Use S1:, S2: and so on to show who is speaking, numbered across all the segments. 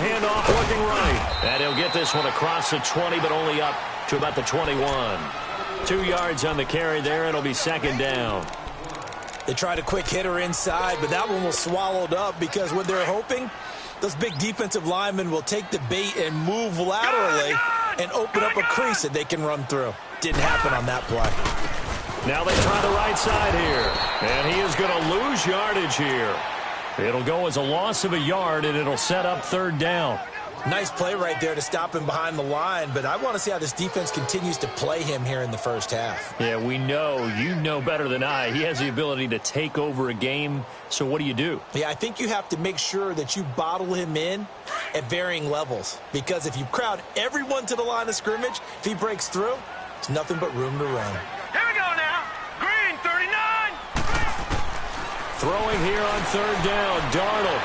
S1: handoff looking right. And he'll get this one across the 20, but only up to about the 21. 2 yards on the carry there. It'll be second down.
S2: They tried a quick hitter inside, but that one was swallowed up because what they're hoping, those big defensive linemen will take the bait and move laterally and open up a crease that they can run through. Didn't happen on that play.
S1: Now they try the right side here. And he is going to lose yardage here. It'll go as a loss of a yard, and it'll set up third down.
S2: Nice play right there to stop him behind the line, but I want to see how this defense continues to play him here in the first half.
S1: Yeah, we know. You know better than I. He has the ability to take over a game, so what do you do?
S2: Yeah, I think you have to make sure that you bottle him in at varying levels, because if you crowd everyone to the line of scrimmage, if he breaks through, it's nothing but room to run.
S3: Here we go now. Green, 39.
S1: Throwing here on third down, Darnold.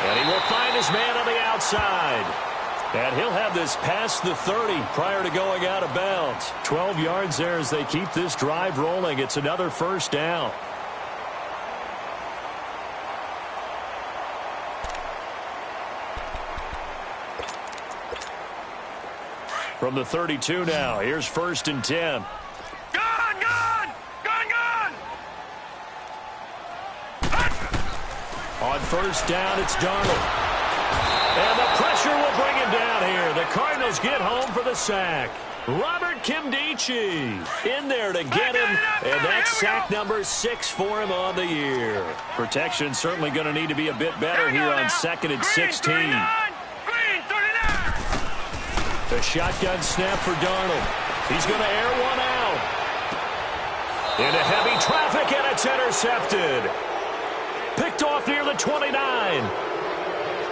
S1: And he will find his man on the outside. And he'll have this past the 30 prior to going out of bounds. 12 yards there as they keep this drive rolling. It's another first down. From the 32 now, here's 1st and 10. On first down, it's Darnold. And the pressure will bring him down here. The Cardinals get home for the sack. Robert Kimdichie in there to get him. And that's sack number 6 for him on the year. Protection certainly going to need to be a bit better here on 2nd and 16. The shotgun snap for Darnold. He's going to air one out. Into heavy traffic, and it's intercepted. Picked off near the 29.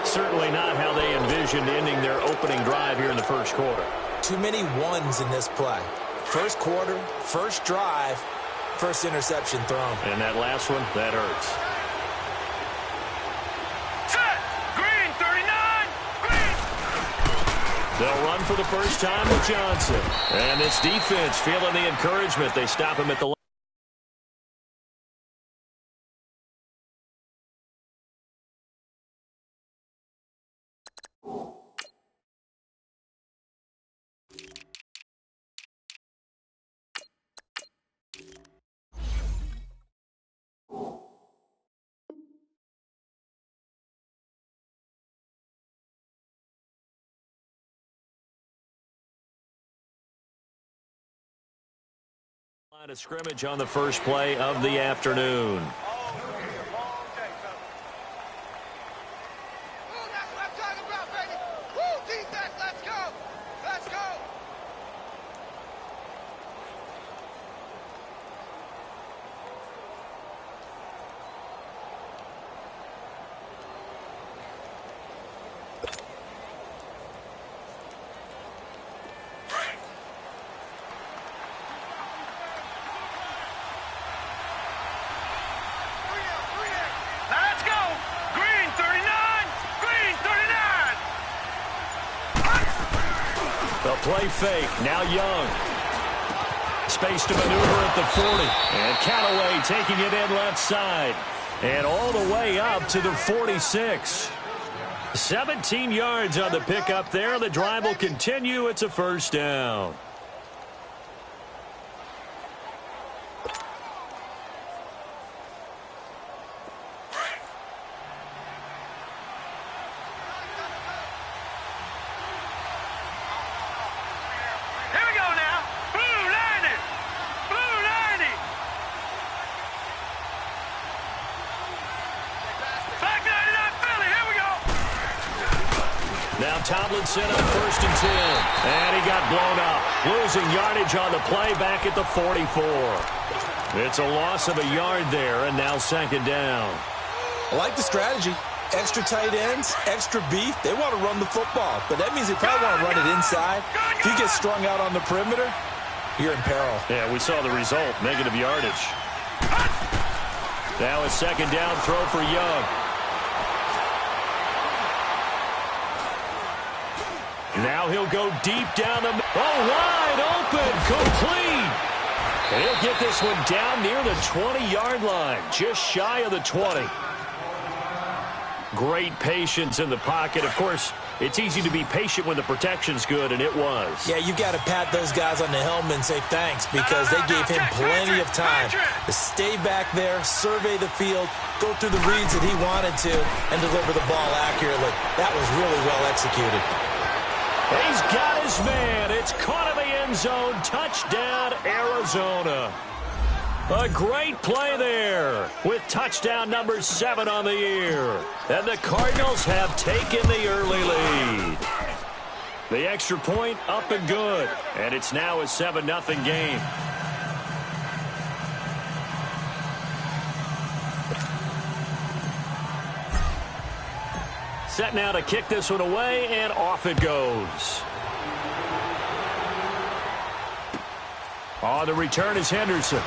S1: Certainly not how they envisioned ending their opening drive here in the first quarter.
S2: Too many ones in this play. First quarter, first drive, first interception thrown.
S1: And that last one, that hurts.
S3: Set! Green, 39! Green!
S1: They'll run for the first time with Johnson. And this defense feeling the encouragement. They stop him at the line. Line of scrimmage on the first play of the afternoon.
S3: That's what I'm talking about, baby. Woo, defense, let's go. Let's go. Let's go. Green, 39. Green, 39.
S1: The play fake. Now Young. Space to maneuver at the 40. And Callaway taking it in left side. And all the way up to the 46. 17 yards on the pickup there. The drive will continue. It's a first down.
S3: Here we go now. Blue 90. Blue 90. Back 99 Philly. Here we go.
S1: Now Tomlinson on 1st and 10. And he got blown up. Losing yardage on the play back at the 44. It's a loss of a yard there, and now 2nd down.
S2: I like the strategy. Extra tight ends, extra beef. They want to run the football, but that means they probably want to run it inside. If you get strung out on the perimeter, you're in peril.
S1: Yeah, we saw the result, negative yardage. Now a 2nd down throw for Young. Now he'll go deep down the middle. Oh, wide open, complete. And he'll get this one down near the 20-yard line, just shy of the 20. Great patience in the pocket. Of course, it's easy to be patient when the protection's good, and it was.
S2: Yeah, you've got to pat those guys on the helmet and say thanks because they gave him plenty of time to stay back there, survey the field, go through the reads that he wanted to, and deliver the ball accurately. That was really well executed.
S1: He's got his man. It's caught in the end zone. Touchdown, Arizona. A great play there with touchdown number 7 on the year. And the Cardinals have taken the early lead. The extra point up and good. And it's now a 7-0 game. Set now to kick this one away, and off it goes. On the return is Henderson.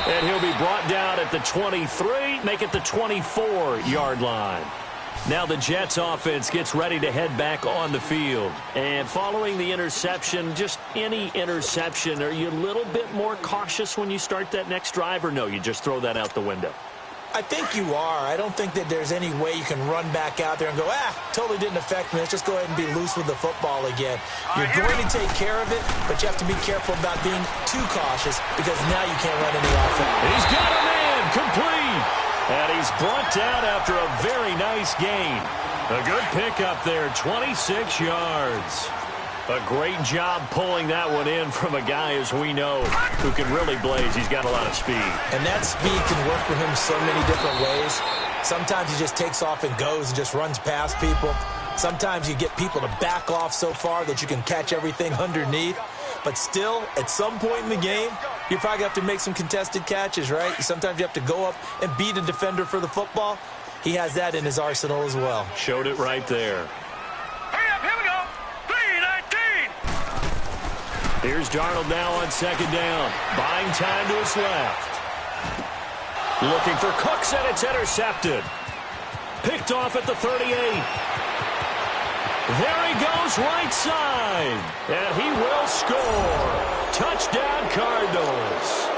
S1: And he'll be brought down at the 23, make it the 24-yard line. Now the Jets offense gets ready to head back on the field. And following the interception, just any interception, are you a little bit more cautious when you start that next drive, or no, you just throw that out the window?
S2: I think you are. I don't think that there's any way you can run back out there and go, totally didn't affect me. Let's just go ahead and be loose with the football again. You're going to take care of it, but you have to be careful about being too cautious because now you can't run any offense.
S1: He's got a man, complete. And he's brought down after a very nice gain. A good pickup there, 26 yards. A great job pulling that one in from a guy, as we know, who can really blaze. He's got a lot of speed.
S2: And that speed can work for him so many different ways. Sometimes he just takes off and goes and just runs past people. Sometimes you get people to back off so far that you can catch everything underneath. But still, at some point in the game, you probably have to make some contested catches, right? Sometimes you have to go up and beat a defender for the football. He has that in his arsenal as well.
S1: Showed it right there. Here's Darnold now on second down. Buying time to his left. Looking for Cooks, and it's intercepted. Picked off at the 38. There he goes, right side. And he will score. Touchdown, Cardinals.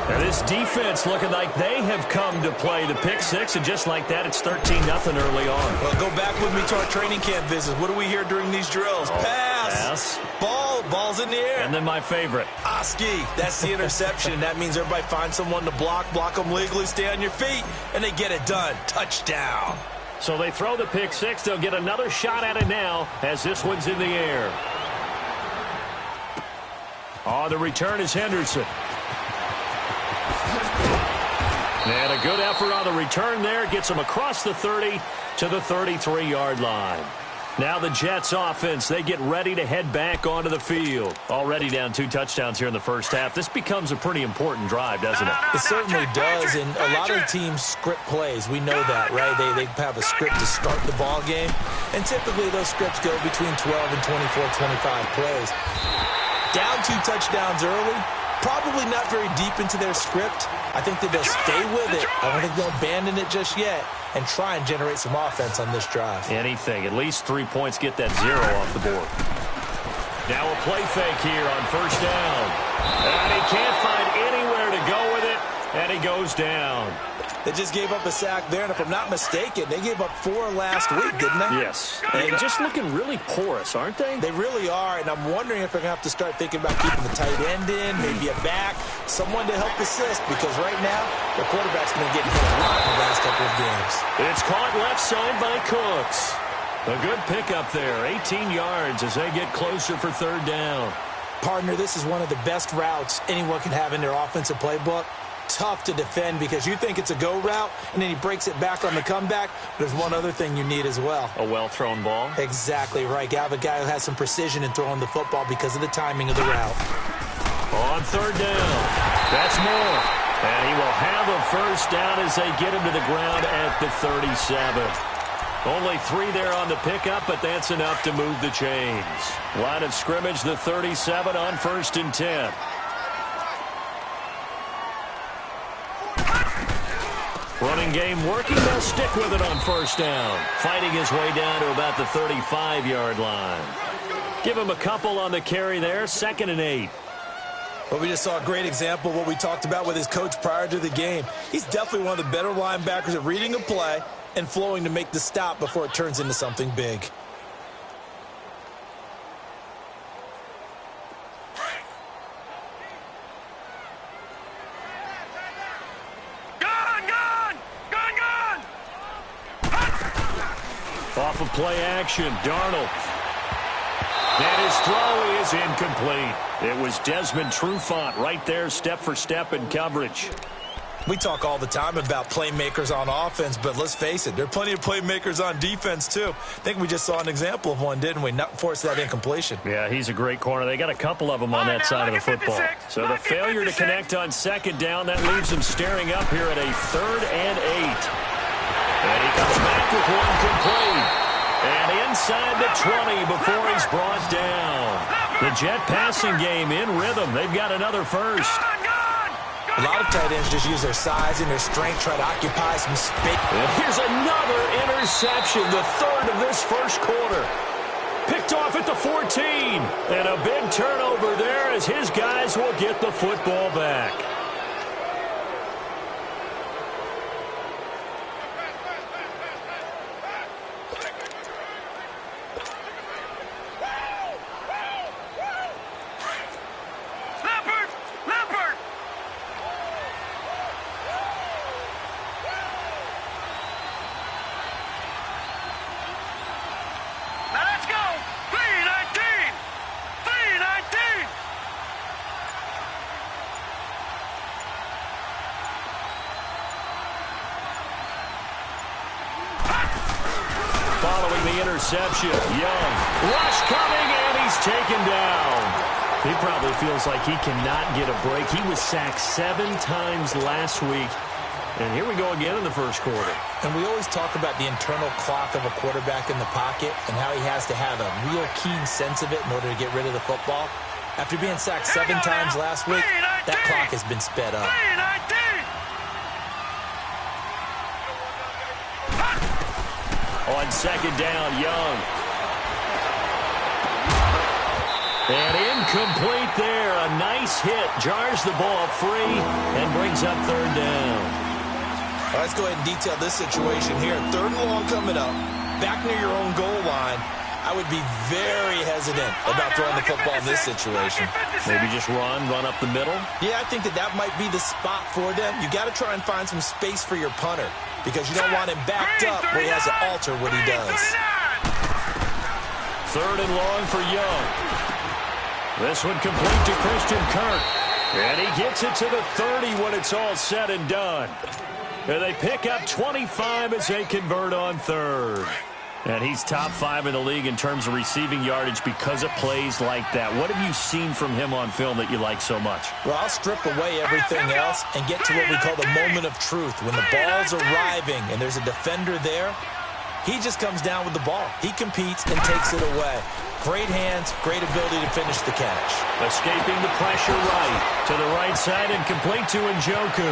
S1: And this defense looking like they have come to play the pick six, and just like that, it's 13-0 early on.
S2: Well, go back with me to our training camp visits. What do we hear during these drills? Pass. Ball's in the air.
S1: And then my favorite.
S2: Oski. That's the interception. That means everybody finds someone to block them legally, stay on your feet, and they get it done. Touchdown.
S1: So they throw the pick six. They'll get another shot at it now as this one's in the air. On the return is Henderson. And a good effort on the return there. Gets him across the 30 to the 33-yard line. Now the Jets offense, they get ready to head back onto the field. Already down 2 touchdowns here in the first half. This becomes a pretty important drive, doesn't it?
S2: It certainly does, and a lot of teams script plays. We know that, right? They have a script to start the ball game, and typically those scripts go between 12 and 24, 25 plays. Down 2 touchdowns early, probably not very deep into their script. I think that they'll stay with it. I don't think they'll abandon it just yet and try and generate some offense on this drive.
S1: Anything. At least 3 points, get that 0 off the board. Now a play fake here on first down. And he can't find anywhere to go with it, and he goes down.
S2: They just gave up a sack there, and if I'm not mistaken, they gave up 4 last week, didn't they?
S1: Yes. And just looking really porous, aren't they?
S2: They really are, and I'm wondering if they're going to have to start thinking about keeping the tight end in, maybe a back, someone to help assist, because right now, their quarterback's been getting hit a lot in the last couple of games.
S1: It's caught left side by Cooks. A good pickup there, 18 yards as they get closer for third down.
S2: Partner, this is one of the best routes anyone can have in their offensive playbook. Tough to defend because you think it's a go route, and then he breaks it back on the comeback. But there's one other thing you need as well.
S1: A well-thrown ball?
S2: Exactly right. You have a guy who has some precision in throwing the football because of the timing of the route.
S1: On third down, that's more. And he will have a first down as they get him to the ground at the 37. Only 3 there on the pickup, but that's enough to move the chains. Line of scrimmage, the 37 on 1st and 10. Running game working. They'll stick with it on first down. Fighting his way down to about the 35-yard line. Give him a couple on the carry there. 2nd and 8.
S2: But we just saw a great example of what we talked about with his coach prior to the game. He's definitely one of the better linebackers at reading a play and flowing to make the stop before it turns into something big.
S1: Off of play action, Darnold. And his throw is incomplete. It was Desmond Trufant right there, step for step in coverage.
S2: We talk all the time about playmakers on offense, but let's face it, there are plenty of playmakers on defense, too. I think we just saw an example of one, didn't we? Not force that incompletion.
S1: Yeah, he's a great corner. They got a couple of them on that side of the football. So the failure to connect on second down, that leaves him staring up here at a 3rd and 8. And he comes back with one complete. And inside the 20 before he's brought down. The Jet passing game in rhythm. They've got another first.
S2: A lot of tight ends just use their size and their strength, try to occupy some space.
S1: And here's another interception, the 3rd of this first quarter. Picked off at the 14. And a big turnover there as his guys will get the football back. Interception. Young. Rush coming, and he's taken down. He probably feels like he cannot get a break. He was sacked 7 times last week. And here we go again in the first quarter.
S2: And we always talk about the internal clock of a quarterback in the pocket and how he has to have a real keen sense of it in order to get rid of the football. After being sacked 7 times last week, that clock has been sped up.
S1: On second down, Young. And incomplete there. A nice hit. Jars the ball free and brings up 3rd down.
S2: All right, let's go ahead and detail this situation here. 3rd and long coming up. Back near your own goal line. I would be very hesitant about throwing the football in this situation.
S1: Maybe just run up the middle?
S2: Yeah, I think that might be the spot for them. You got to try and find some space for your punter because you don't want him backed up where he has to alter what he does.
S1: 3rd and long for Young. This one complete to Christian Kirk. And he gets it to the 30 when it's all said and done. And they pick up 25 as they convert on 3rd. And he's top 5 in the league in terms of receiving yardage because of plays like that. What have you seen from him on film that you like so much?
S2: Well, I'll strip away everything else and get to what we call the moment of truth. When the ball's arriving and there's a defender there, he just comes down with the ball. He competes and takes it away. Great hands, great ability to finish the catch.
S1: Escaping the pressure right to the right side and complete to Njoku.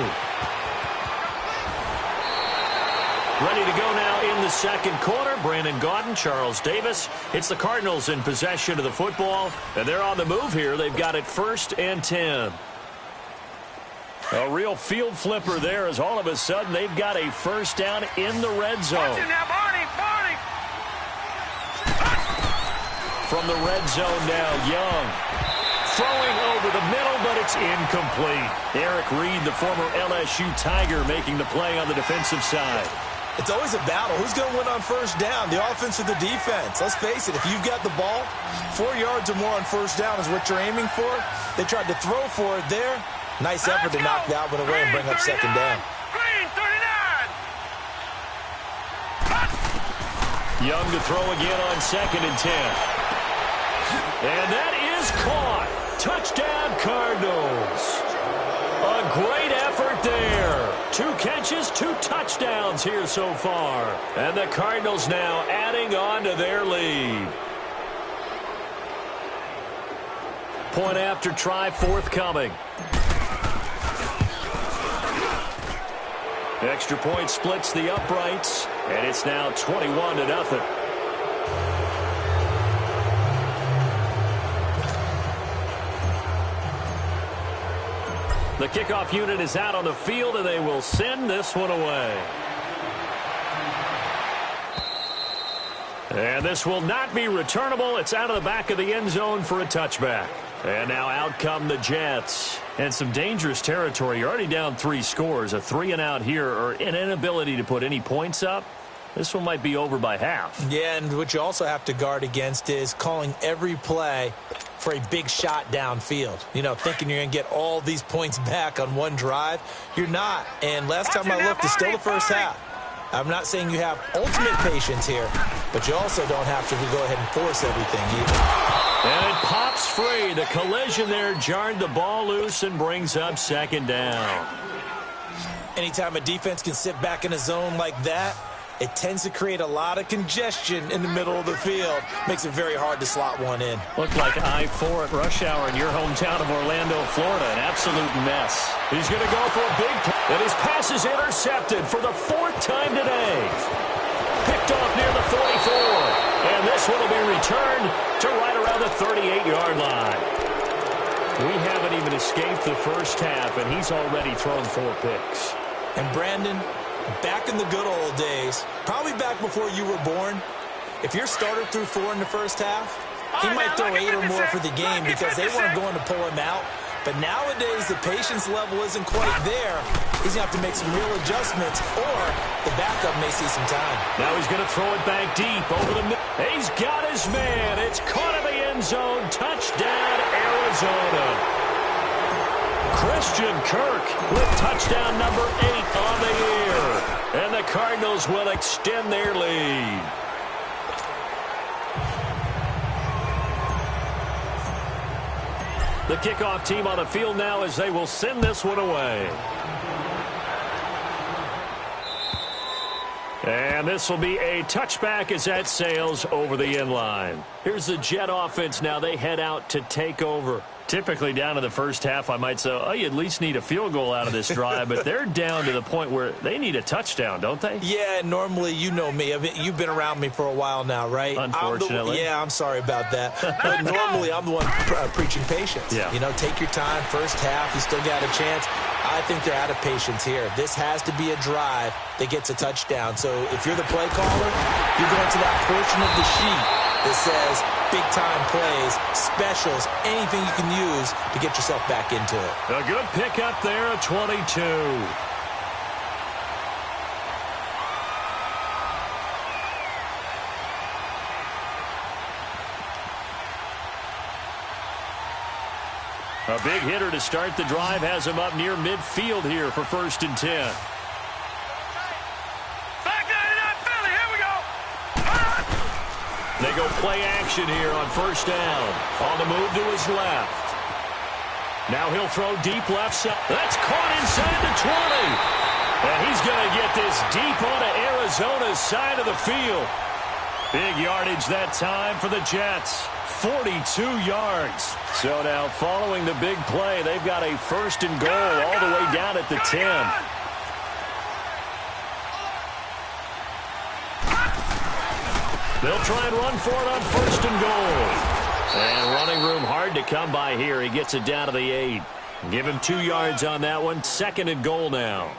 S1: Ready to go now in the second quarter. Brandon Gaudin, Charles Davis. It's the Cardinals in possession of the football, and they're on the move here. They've got it 1st and 10. A real field flipper there as all of a sudden they've got a first down in the red zone. From the red zone now, Young. Throwing over the middle, but it's incomplete. Eric Reed, the former LSU Tiger, making the play on the defensive side.
S2: It's always a battle. Who's going to win on first down, the offense or the defense? Let's face it, if you've got the ball, 4 yards or more on first down is what you're aiming for. They tried to throw for it there. Nice effort to knock that one away and bring up second down.
S1: Young to throw again on 2nd and 10. And that is caught. Touchdown, Cardinals. A great effort there. 2 catches, 2 touchdowns here so far. And the Cardinals now adding on to their lead. Point after try forthcoming. Extra point splits the uprights, and it's now 21-0. The kickoff unit is out on the field, and they will send this one away. And this will not be returnable. It's out of the back of the end zone for a touchback. And now out come the Jets. And some dangerous territory. You're already down 3 scores. A 3-and-out here, or an inability to put any points up. This one might be over by half.
S2: Yeah, and what you also have to guard against is calling every play for a big shot downfield. You know, thinking you're going to get all these points back on one drive. You're not. And last time I looked, it's still the first half. I'm not saying you have ultimate patience here, but you also don't have to go ahead and force everything either.
S1: And it pops free. The collision there jarred the ball loose and brings up second down.
S2: Anytime a defense can sit back in a zone like that, it tends to create a lot of congestion in the middle of the field. Makes it very hard to slot one in.
S1: Looked like I-4 at rush hour in your hometown of Orlando, Florida. An absolute mess. He's going to go for a big play. And his pass is intercepted for the 4th time today. Picked off near the 44. And this one will be returned to right around the 38-yard line. We haven't even escaped the first half, and he's already thrown 4 picks.
S2: And Brandon, back in the good old days, probably back before you were born, if your starter threw 4 in the first half, he might throw 8 or more for the game because they weren't going to pull him out. But nowadays, the patience level isn't quite there. He's going to have to make some real adjustments, or the backup may see some time.
S1: Now he's going to throw it back deep over the middle. He's got his man. It's caught in the end zone. Touchdown, Arizona. Christian Kirk with touchdown number 8 on the year. And the Cardinals will extend their lead. The kickoff team on the field now as they will send this one away. And this will be a touchback as that sails over the end line. Here's the Jet offense now. They head out to take over. Typically down to the first half, I might say, oh, you at least need a field goal out of this drive. But they're down to the point where they need a touchdown, don't they?
S2: Yeah, normally, you know me. I mean, you've been around me for a while now, right?
S1: Unfortunately.
S2: I'm sorry about that. But normally, I'm the one preaching patience.
S1: Yeah.
S2: You know, take your time. First half, you still got a chance. I think they're out of patience here. This has to be a drive that gets a touchdown. So if you're the play caller, you're going to that portion of the sheet that says big-time plays, specials, anything you can use to get yourself back into it.
S1: A good pickup there at 22. A big hitter to start the drive has him up near midfield here for 1st and 10. They go play action here on 1st down. On the move to his left. Now he'll throw deep left side. That's caught inside the 20. And he's going to get this deep onto Arizona's side of the field. Big yardage that time for the Jets. 42 yards. So now following the big play, they've got a 1st and goal all the way down at the 10. They'll try and run for it on 1st and goal. And running room hard to come by here. He gets it down to the 8. Give him 2 yards on that one. 2nd and goal now.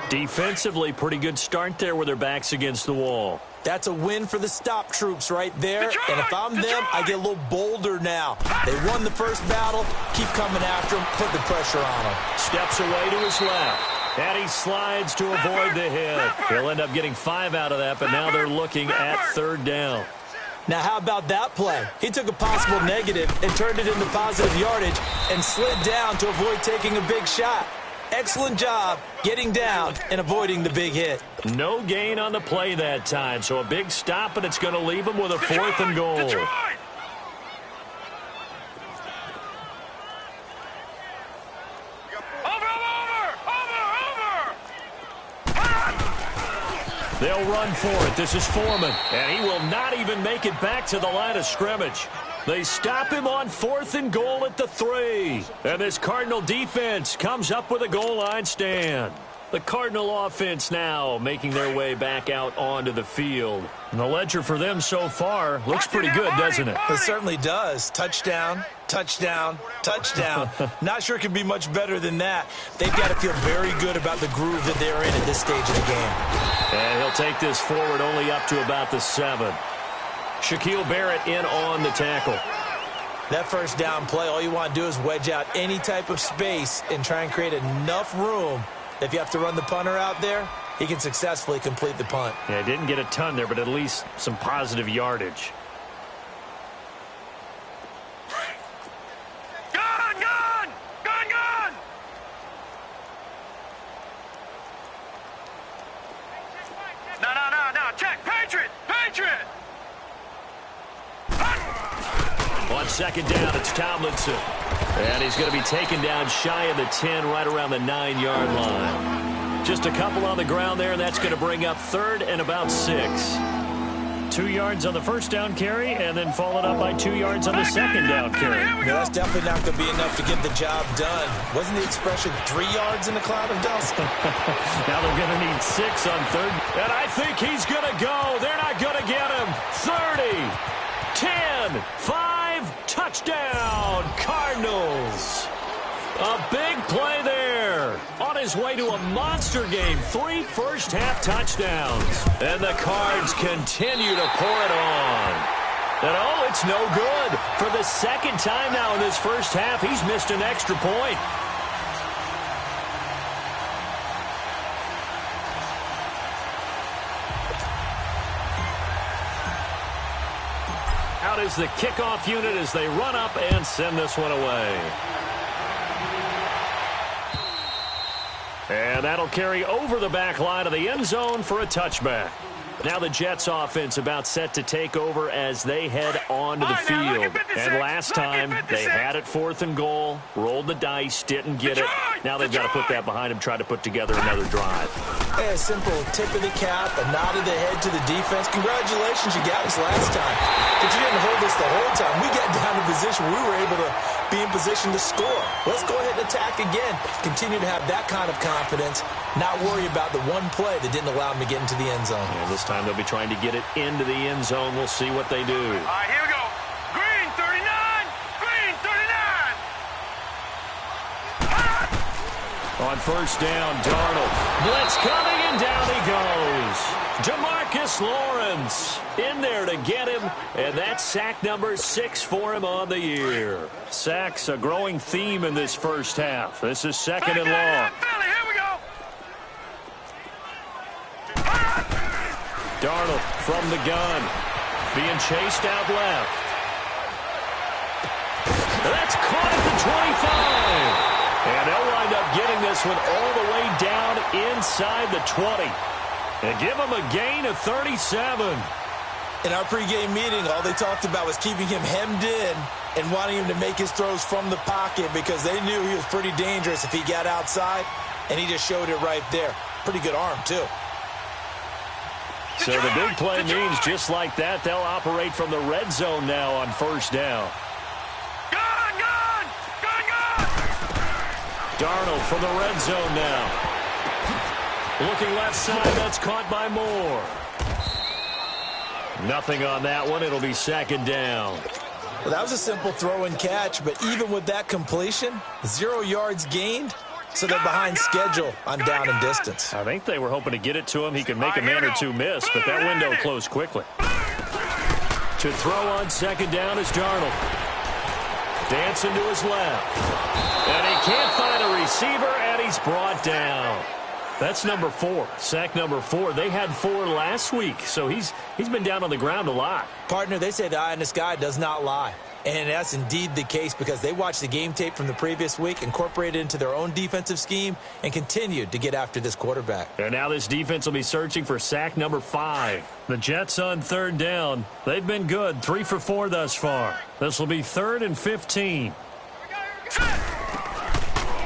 S1: Defensively, pretty good start there with their backs against the wall.
S2: That's a win for the stop troops right there. And if I'm them, I get a little bolder now. They won the first battle. Keep coming after them. Put the pressure on them.
S1: Steps away to his left. And he slides to avoid the hit. He'll end up getting 5 out of that, but now they're looking at 3rd down.
S2: Now, how about that play? He took a possible negative and turned it into positive yardage and slid down to avoid taking a big shot. Excellent job getting down and avoiding the big hit.
S1: No gain on the play that time, so a big stop, and it's going to leave him with a 4th and goal. They'll run for it. This is Foreman, and he will not even make it back to the line of scrimmage. They stop him on 4th and goal at the 3. And this Cardinal defense comes up with a goal line stand. The Cardinal offense now making their way back out onto the field. And the ledger for them so far looks pretty good, doesn't it?
S2: It certainly does. Touchdown, touchdown, touchdown. Not sure it could be much better than that. They've got to feel very good about the groove that they're in at this stage of the game.
S1: And he'll take this forward only up to about the 7. Shaquille Barrett in on the tackle.
S2: That first down play, all you want to do is wedge out any type of space and try and create enough room. If you have to run the punter out there, he can successfully complete the punt.
S1: Yeah, didn't get a ton there, but at least some positive yardage.
S3: Gun! Gun! Gun! Gun! No. Check. Patriot! Patriot!
S1: On second down, it's Tomlinson. And he's going to be taken down shy of the 10, right around the 9-yard line. Just a couple on the ground there, and that's going to bring up 3rd and about 6. 2 yards on the first down carry, and then followed up by 2 yards on the second down carry.
S2: No, that's definitely not going to be enough to get the job done. Wasn't the expression 3 yards in a cloud of dust?
S1: Now they're going to need 6 on 3rd. And I think he's going to go. They're not going to get him. 30, 10, 5, touchdown, Cardinals. A big play there. On his way to a monster game. 3 first-half touchdowns. And the Cards continue to pour it on. And, oh, it's no good. For the second time now in this first half, he's missed an extra point. Out is the kickoff unit as they run up and send this one away. And that'll carry over the back line of the end zone for a touchback. Now the Jets offense about set to take over as they head onto the field. And last time they had it 4th and goal, rolled the dice, didn't get it. Now they've got to put that behind them, try to put together another drive.
S2: Hey, a simple tip of the cap, a nod of the head to the defense. Congratulations, you got us last time. But you didn't hold us the whole time. We got down to position we were able to be in position to score. Let's go ahead and attack again. Continue to have that kind of confidence, not worry about the one play that didn't allow them to get into the end zone.
S1: And this time they'll be trying to get it into the end zone. We'll see what they do.
S3: All right, here we go. Green 39! Green 39!
S1: On first down, Darnold. Blitz coming, and down he goes. Demarcus Lawrence in there to get him, and that's sack number 6 for him on the year. Sacks a growing theme in this first half. This is 2nd and long.
S3: Here we go.
S1: Darnold from the gun, being chased out left. That's caught at the 25. And they'll wind up getting this one all the way down inside the 20. And give him a gain of 37.
S2: In our pregame meeting, all they talked about was keeping him hemmed in and wanting him to make his throws from the pocket because they knew he was pretty dangerous if he got outside, and he just showed it right there. Pretty good arm, too.
S1: So the big play means just like that, they'll operate from the red zone now on first down. Darnold from the red zone now. Looking left side, that's caught by Moore. Nothing on that one. It'll be 2nd down.
S2: Well, that was a simple throw and catch, but even with that completion, 0 yards gained, so they're behind schedule on down and distance.
S1: I think they were hoping to get it to him. He could make a man or two miss, but that window closed quickly. To throw on 2nd down is Darnold. Dancing to his left. And he can't find a receiver, and he's brought down. That's number 4, sack number 4. They had 4 last week, so he's been down on the ground a lot.
S2: Partner, they say the eye in the sky does not lie. And that's indeed the case because they watched the game tape from the previous week, incorporated it into their own defensive scheme, and continued to get after this quarterback.
S1: And now this defense will be searching for sack number 5. The Jets on 3rd down. They've been good, 3 for 4 thus far. This will be 3rd and 15.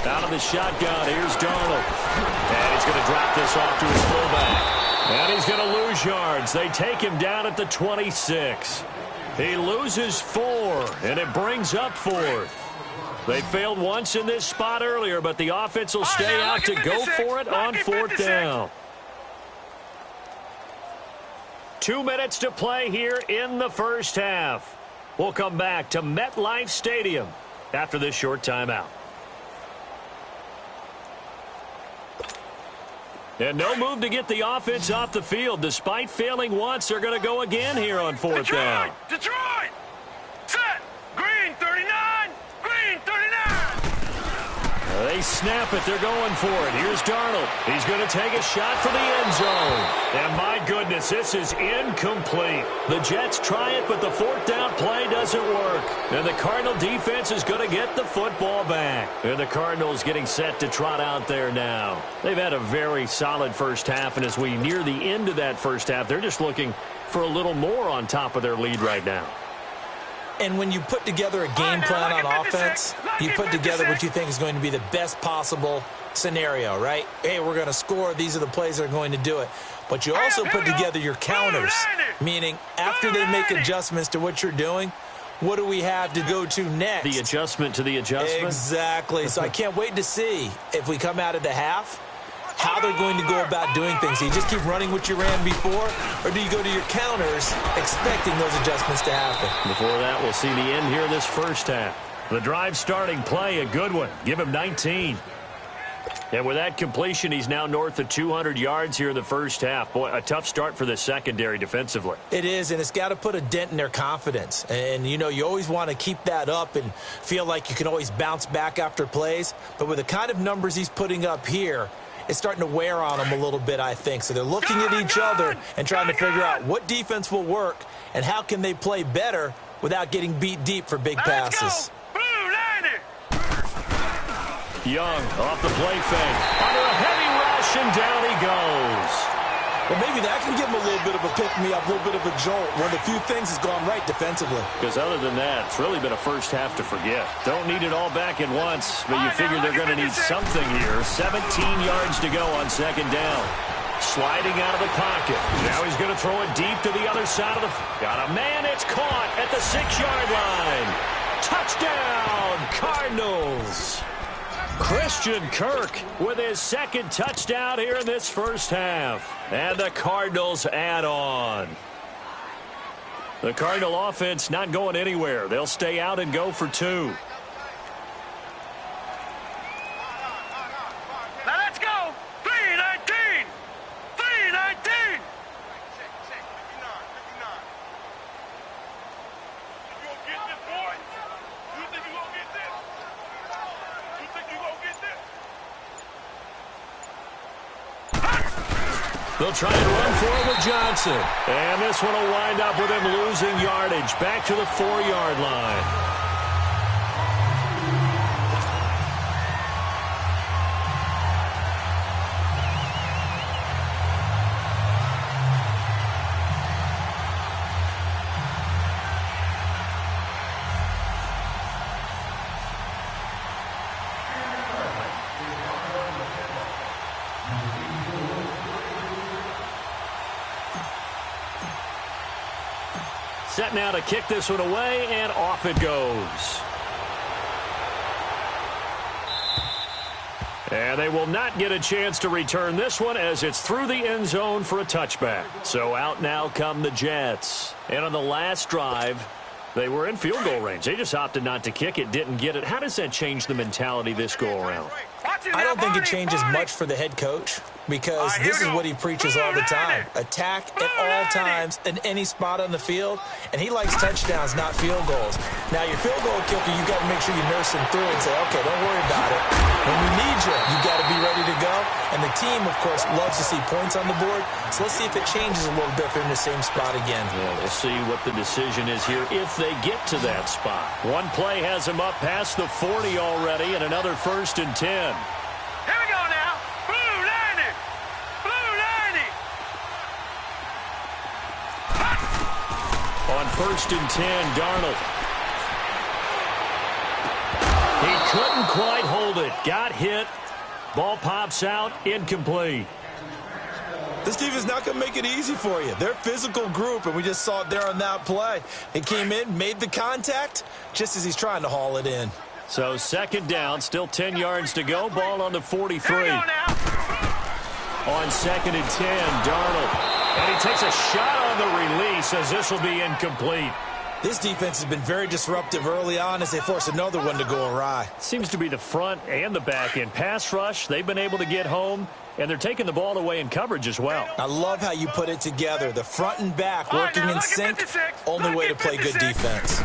S1: Out of the shotgun, here's Darnold. And he's going to drop this off to his fullback. And he's going to lose yards. They take him down at the 26. He loses 4, and it brings up 4th. They failed once in this spot earlier, but the offense will stay out to go for it on fourth down. 2 minutes to play here in the first half. We'll come back to MetLife Stadium after this short timeout. And no move to get the offense off the field. Despite failing once, they're going to go again here on fourth down.
S3: Detroit! Set! Green 39! Green 39!
S1: They snap it. They're going for it. Here's Darnold. He's going to take a shot for the end zone. And my goodness, this is incomplete. The Jets try it, but the fourth down play doesn't work. And the Cardinal defense is going to get the football back. And the Cardinals getting set to trot out there now. They've had a very solid first half, and as we near the end of that first half, they're just looking for a little more on top of their lead right now.
S2: And when you put together a game plan on offense, you put together what you think is going to be the best possible scenario, right? Hey, we're going to score. These are the plays that are going to do it. But you also put together your counters, meaning after they make adjustments to what you're doing, what do we have to go to next?
S1: The adjustment to the adjustment?
S2: Exactly. So I can't wait to see if we come out of the half, how they're going to go about doing things. Do you just keep running what you ran before, or do you go to your counters expecting those adjustments to happen?
S1: Before that, we'll see the end here this first half. The drive starting play, a good one. Give him 19. And with that completion, he's now north of 200 yards here in the first half. Boy, a tough start for the secondary defensively.
S2: It is, and it's got to put a dent in their confidence. And, you know, you always want to keep that up and feel like you can always bounce back after plays. But with the kind of numbers he's putting up here, it's starting to wear on them a little bit, I think. So they're looking at each other and trying to figure out what defense will work and how can they play better without getting beat deep for big passes.
S1: Young off the play fake. Under a heavy rush, and down he goes.
S2: Well, maybe that can give him a little bit of a pick-me-up, a little bit of a jolt. One of the few things has gone right defensively.
S1: Because other than that, it's really been a first half to forget. Don't need it all back at once, but you figure they're going to need something here. 17 yards to go on second down. Sliding out of the pocket. Now he's going to throw it deep to the other side of the... Got a man, it's caught at the 6-yard line. Touchdown, Cardinals. Christian Kirk with his second touchdown here in this first half. And the Cardinals add on. The Cardinal offense not going anywhere. They'll stay out and go for two.
S3: Now let's go. 3-19. 3-19. You gonna get this, boy? You think you gonna get this? You think you gonna get this?
S1: They'll try and run for it with Johnson. And this one will wind up with him losing yardage back to the 4-yard line. Set now to kick this one away, and off it goes. And they will not get a chance to return this one as it's through the end zone for a touchback. So out now come the Jets. And on the last drive, they were in field goal range. They just opted not to kick it, didn't get it. How does that change the mentality this go-around?
S2: I don't think it changes much for the head coach because this is what he preaches all the time. Attack at all times in any spot on the field, and he likes touchdowns, not field goals. Now, your field goal kicker, you got to make sure you nurse him through and say, okay, don't worry about it. When we need you, you got to be ready to go. And the team, of course, loves to see points on the board. So let's see if it changes a little bit if they're in the same spot again.
S1: Yeah, we'll see what the decision is here if they get to that spot. One play has them up past the 40 already, and another 1st and 10.
S3: Here we go now. Blue 90. Blue 90.
S1: On 1st and 10, Darnold. He couldn't quite hold it. Got hit. Ball pops out. Incomplete.
S2: This team is not going to make it easy for you. They're a physical group, and we just saw it there on that play. He came in, made the contact, just as he's trying to haul it in.
S1: So second down, still 10 yards to go. Ball on the 43. On second and 10, Darnold. And he takes a shot on the release as this will be incomplete.
S2: This defense has been very disruptive early on as they force another one to go awry.
S1: Seems to be the front and the back end. Pass rush, they've been able to get home, and they're taking the ball away in coverage as well.
S2: I love how you put it together. The front and back working in sync. Only way to play good defense.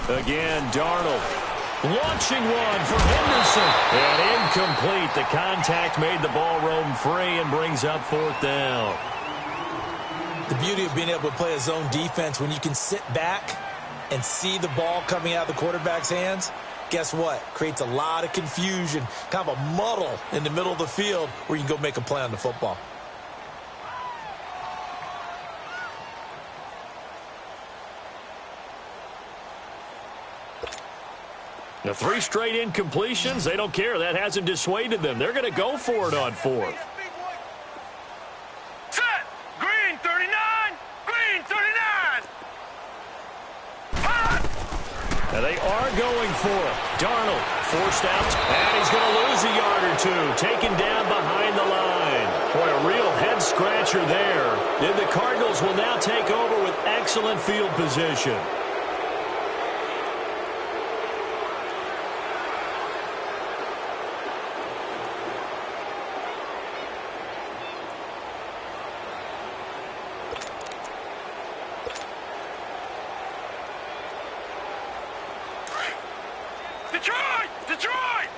S1: Again, Darnold. Launching one for Henderson. And incomplete. The contact made the ball roam free and brings up fourth down.
S2: The beauty of being able to play a zone defense when you can sit back and see the ball coming out of the quarterback's hands, guess what? Creates a lot of confusion, kind of a muddle in the middle of the field where you can go make a play on the football.
S1: The 3 straight incompletions, they don't care. That hasn't dissuaded them. They're going to go for it on fourth.
S3: Set. Green 39. Green 39.
S1: And they are going for it. Darnold forced out, and he's going to lose a yard or two. Taken down behind the line. Boy, a real head-scratcher there. And the Cardinals will now take over with excellent field position.
S3: Detroit! Detroit!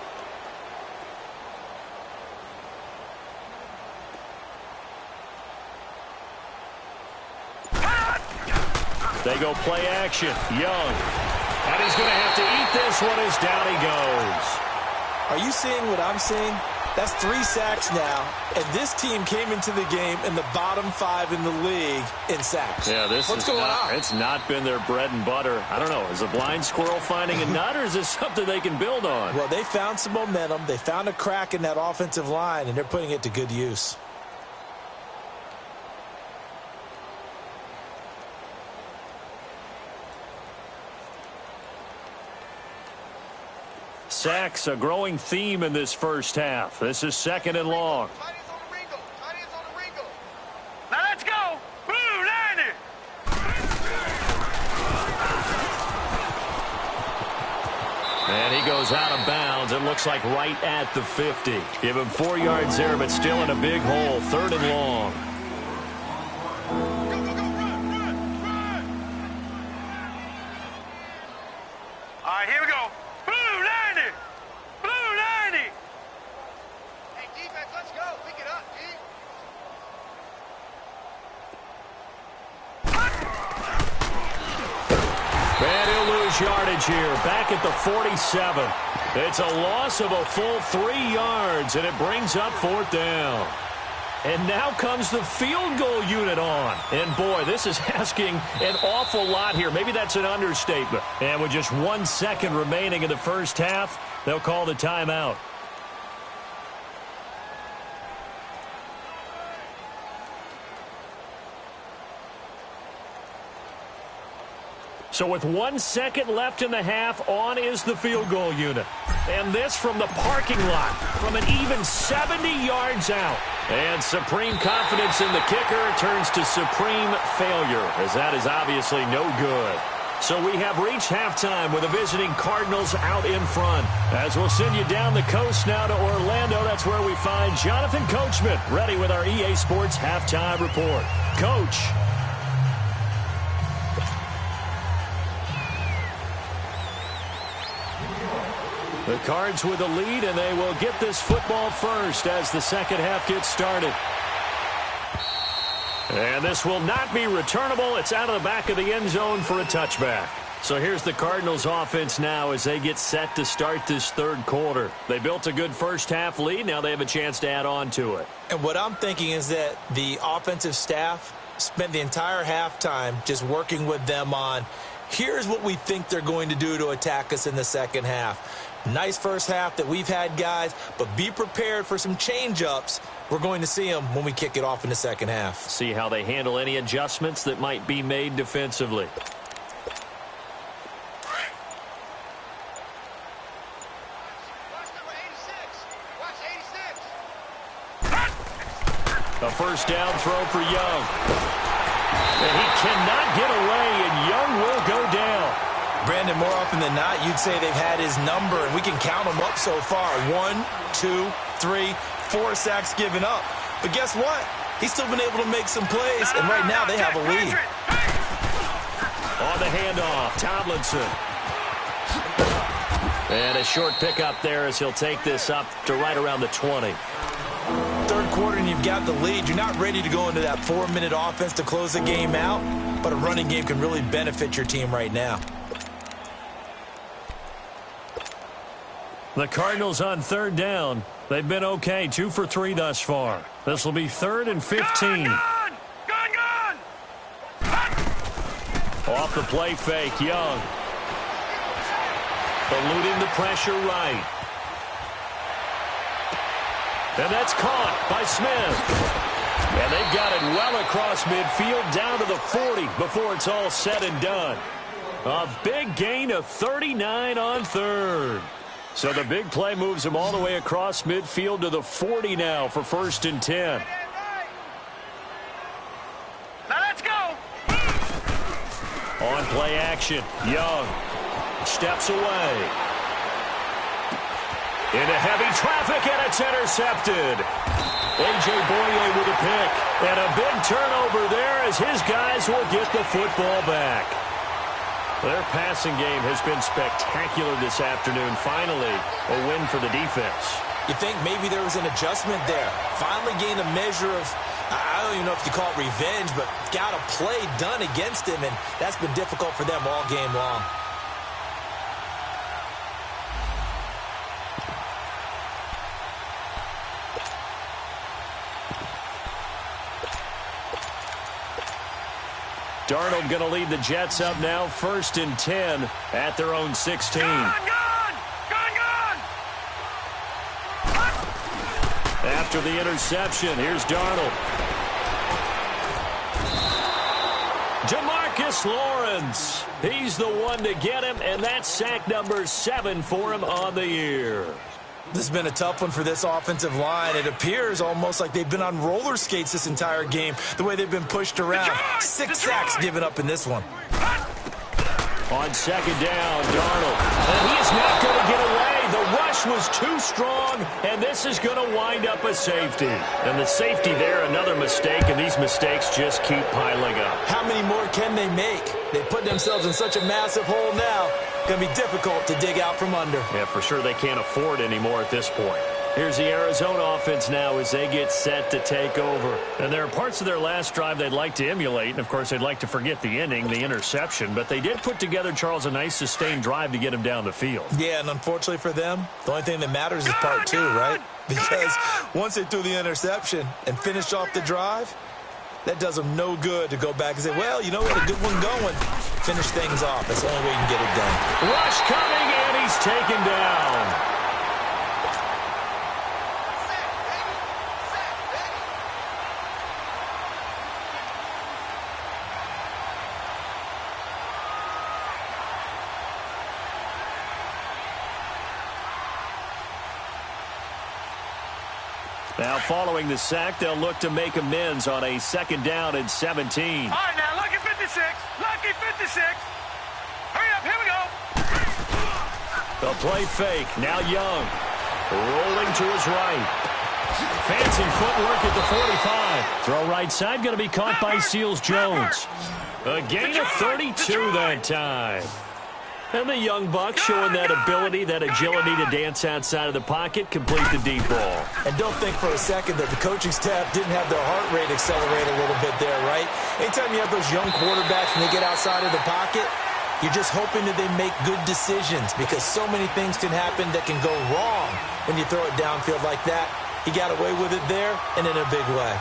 S1: They go play action. Young. And he's going to have to eat this one as down he goes.
S2: Are you seeing what I'm seeing? That's 3 sacks now, and this team came into the game in the bottom 5 in the league in sacks.
S1: Yeah,
S2: What's going on?
S1: It's not been their bread and butter. I don't know. Is a blind squirrel finding a nut, or is this something they can build on?
S2: Well, they found some momentum. They found a crack in that offensive line, and they're putting it to good use.
S1: Sacks, a growing theme in this first half. This is second and long.
S3: Now let's go. Blue 90.
S1: And he goes out of bounds. It looks like right at the 50. Give him 4 yards there, but still in a big hole. Third and long.
S3: All right, here we go. Blue 90. Blue 90. Hey, defense, let's go. Pick it up, D.
S1: And he'll lose yardage here. Back at the 47. It's a loss of a full 3 yards, and it brings up fourth down. And now comes the field goal unit on. And, boy, this is asking an awful lot here. Maybe that's an understatement. And with just 1 second remaining in the first half, they'll call the timeout. So with 1 second left in the half, on is the field goal unit. And this from the parking lot, from an even 70 yards out. And supreme confidence in the kicker turns to supreme failure, as that is obviously no good. So we have reached halftime with the visiting Cardinals out in front. As we'll send you down the coast now to Orlando, that's where we find Jonathan Coachman, ready with our EA Sports halftime report. Coach. The Cards with the lead, and they will get this football first as the second half gets started. And this will not be returnable. It's out of the back of the end zone for a touchback. So here's the Cardinals offense now as they get set to start this third quarter. They built a good first half lead. Now they have a chance to add on to it.
S2: And what I'm thinking is that the offensive staff spent the entire halftime just working with them on, here's what we think they're going to do to attack us in the second half. Nice first half that we've had, guys, but be prepared for some change-ups. We're going to see them when we kick it off in the second half.
S1: See how they handle any adjustments that might be made defensively. A first down throw for Young. And he cannot get away, and Young will go down.
S2: Brandon, more often than not, you'd say they've had his number, and we can count them up so far. 1, 2, 3, 4 sacks given up. But guess what? He's still been able to make some plays, and right now they have a lead.
S1: On the handoff, Tomlinson. And a short pickup there as he'll take this up to right around the 20.
S2: Third quarter and you've got the lead. You're not ready to go into that 4-minute offense to close the game out, but a running game can really benefit your team right now.
S1: The Cardinals on third down. They've been okay, 2 for 3 thus far. This will be 3rd and 15.
S3: Gone!
S1: Off the play fake, Young. Eluding the pressure right. And that's caught by Smith. And they've got it well across midfield down to the 40 before it's all said and done. A big gain of 39 on third. So the big play moves them all the way across midfield to the 40 now for 1st and 10.
S3: Now let's go.
S1: On play action, Young steps away. Into heavy traffic, and it's intercepted. A.J. Boye with a pick. And a big turnover there as his guys will get the football back. Their passing game has been spectacular this afternoon. Finally, a win for the defense.
S2: You think maybe there was an adjustment there. Finally gained a measure of, I don't even know if you call it revenge, but got a play done against him, and that's been difficult for them all game long.
S1: Darnold going to lead the Jets up now, 1st and 10 at their own 16.
S3: Gone!
S1: After the interception, here's Darnold. Demarcus Lawrence. He's the one to get him, and that's sack number 7 for him on the year.
S2: This has been a tough one for this offensive line. It appears almost like they've been on roller skates this entire game, the way they've been pushed around. 6 sacks given up in this one.
S1: On 2nd down, Darnold. And he is not going to get away. The rush was too strong, and this is going to wind up a safety. And the safety there, another mistake, and these mistakes just keep piling up.
S2: How many more can they make? They put themselves in such a massive hole now. Going to be difficult to dig out from under.
S1: Yeah, for sure they can't afford anymore at this point. Here's the Arizona offense now as they get set to take over. And there are parts of their last drive they'd like to emulate. And, of course, they'd like to forget the inning, the interception. But they did put together, Charles, a nice sustained drive to get him down the field.
S2: Yeah, and unfortunately for them, the only thing that matters is part 2, right? Because once they threw the interception and finished off the drive, that does them no good to go back and say, well, you know what, a good one going. Finish things off. That's the only way you can get it done.
S1: Rush coming, and he's taken down. Now, following the sack, they'll look to make amends on a 2nd down and 17.
S3: All right, now, lucky 56. Lucky 56. Hurry up, here we go.
S1: The play fake. Now Young. Rolling to his right. Fancy footwork at the 45. Throw right side going to be caught by Seals-Jones. A gain of 32 that time. And the young buck showing that ability, that agility to dance outside of the pocket, complete the deep ball.
S2: And don't think for a second that the coaching staff didn't have their heart rate accelerate a little bit there, right? Anytime you have those young quarterbacks and they get outside of the pocket, you're just hoping that they make good decisions because so many things can happen that can go wrong when you throw it downfield like that. He got away with it there and in a big way.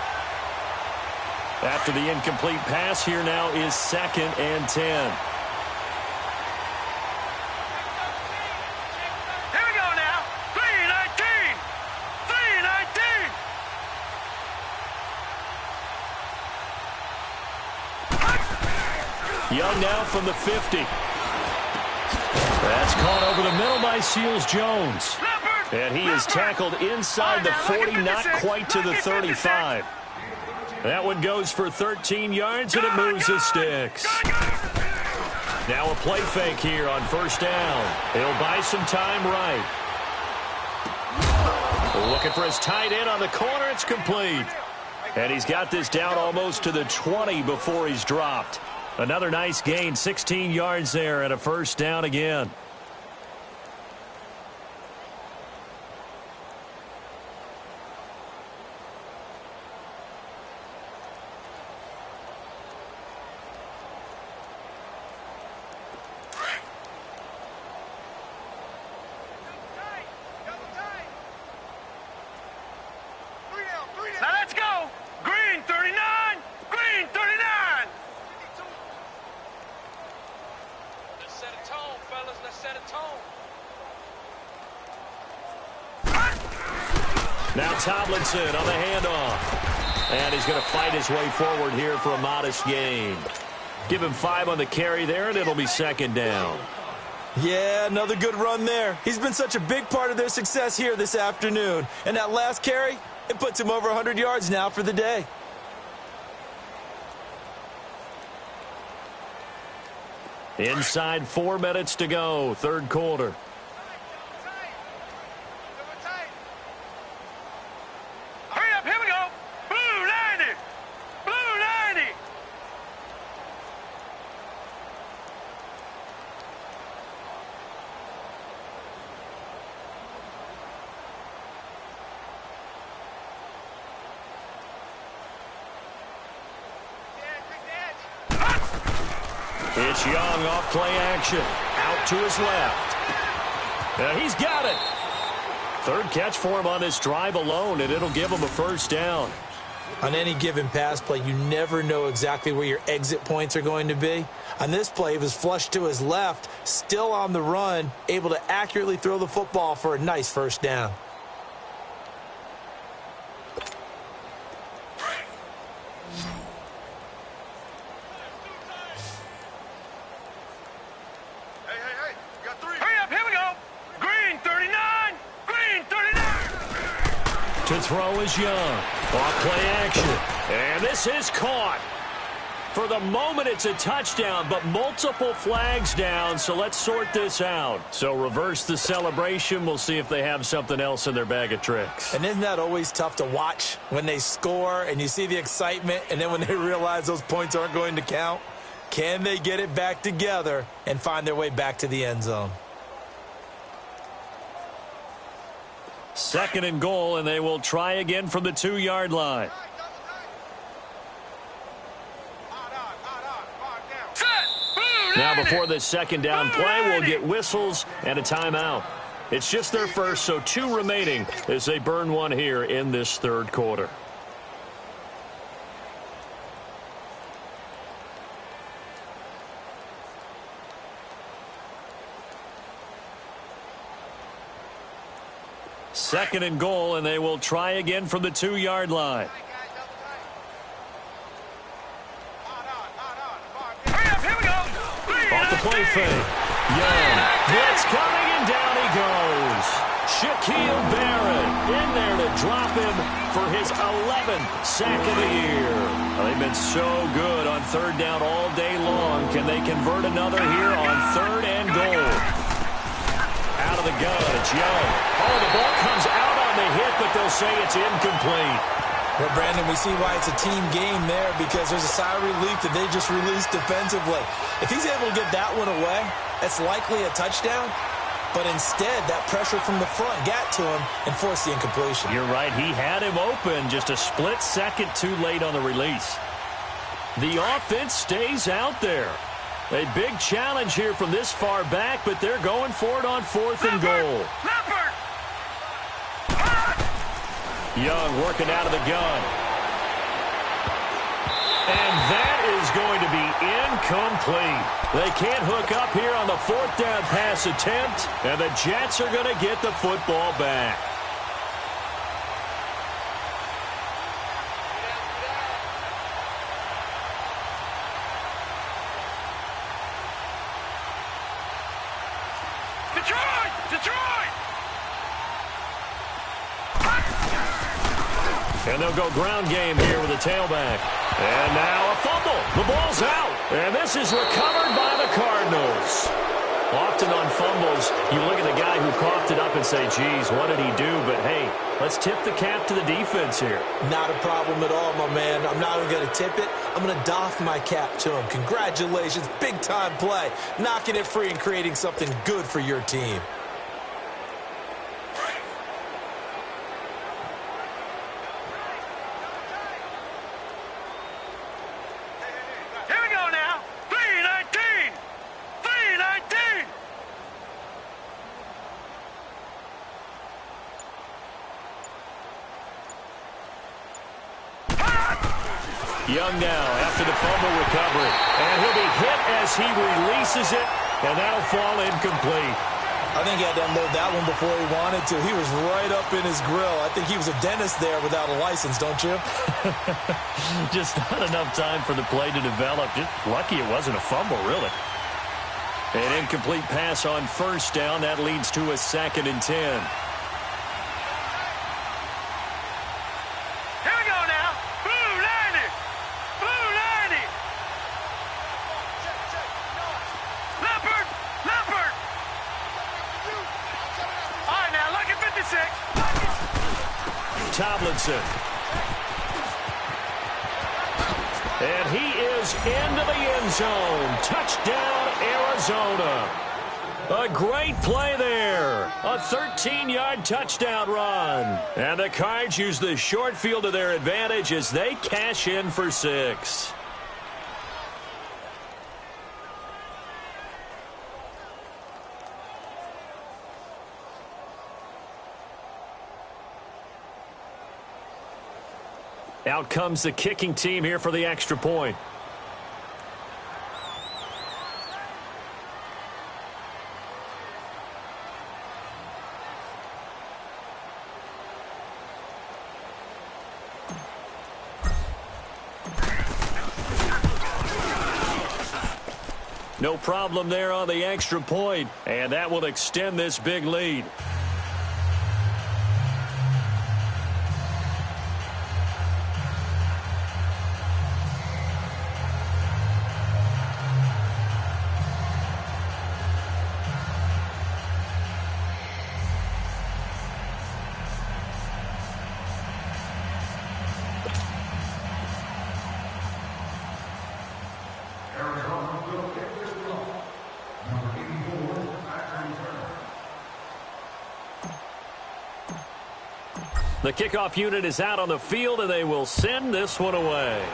S1: After the incomplete pass, here now is 2nd and 10. Young now from the 50. That's caught over the middle by Seals-Jones. And he is tackled inside the 40, not quite to the 35. That one goes for 13 yards, and it moves the sticks. Now a play fake here on first down. He'll buy some time right. Looking for his tight end on the corner. It's complete. And he's got this down almost to the 20 before he's dropped. Another nice gain, 16 yards there, and a first down again.
S3: Now
S1: Tomlinson on the handoff. And he's going to fight his way forward here for a modest gain. Give him 5 on the carry there, and it'll be second down.
S2: Yeah, another good run there. He's been such a big part of their success here this afternoon. And that last carry, it puts him over 100 yards now for the day.
S1: Inside 4 minutes to go, third quarter. It's Young off play action. Out to his left. Now he's got it. Third catch for him on this drive alone, and it'll give him a first down.
S2: On any given pass play, you never know exactly where your exit points are going to be. On this play, he was flushed to his left, still on the run, able to accurately throw the football for a nice first down.
S1: To throw is Young. Off play action. And this is caught. For the moment, it's a touchdown, but multiple flags down, so let's sort this out. So reverse the celebration. We'll see if they have something else in their bag of tricks.
S2: And isn't that always tough to watch when they score and you see the excitement, and then when they realize those points aren't going to count? Can they get it back together and find their way back to the end zone?
S1: Second and goal, and they will try again from the 2-yard line. Now before this second down play, we'll get whistles and a timeout. It's just their first, so 2 remaining as they burn one here in this third quarter. Second and goal, and they will try again from the 2-yard line. Off the play fake. Young. Blitz coming, and down he goes. Shaquille Barrett in there to drop him for his 11th sack of the year. They've been so good on third down all day long. Can they convert another here on third and goal? Out of the gun, it's Young. Oh, the ball comes out on the hit, but they'll say it's incomplete.
S2: Well, Brandon, we see why it's a team game there, because there's a sigh of relief that they just released defensively. If he's able to get that one away, that's likely a touchdown. But instead, that pressure from the front got to him and forced the incompletion.
S1: You're right. He had him open, just a split second too late on the release. The offense stays out there. A big challenge here from this far back, but they're going for it on 4th and goal. Young working out of the gun. And that is going to be incomplete. They can't hook up here on the 4th down pass attempt, and the Jets are going to get the football back. And they'll go ground game here with a tailback. And now a fumble. The ball's out. And this is recovered by the Cardinals. Often on fumbles, you look at the guy who coughed it up and say, geez, what did he do? But, hey, let's tip the cap to the defense here.
S2: Not a problem at all, my man. I'm not even going to tip it. I'm going to doff my cap to him. Congratulations. Big-time play. Knocking it free and creating something good for your team.
S1: Young now after the fumble recovery. And he'll be hit as he releases it, and that'll fall incomplete.
S2: I think he had to unload that one before he wanted to. He was right up in his grill. I think he was a dentist there without a license, don't you?
S1: Just not enough time for the play to develop. Just lucky it wasn't a fumble, really. An incomplete pass on first down. That leads to a 2nd and 10. Tomlinson. And he is into the end zone. Touchdown, Arizona. A great play there. A 13-yard touchdown run. And the Cards use the short field to their advantage as they cash in for 6. Out comes the kicking team here for the extra point. No problem there on the extra point, and that will extend this big lead. The kickoff unit is out on the field, and they will send this one away.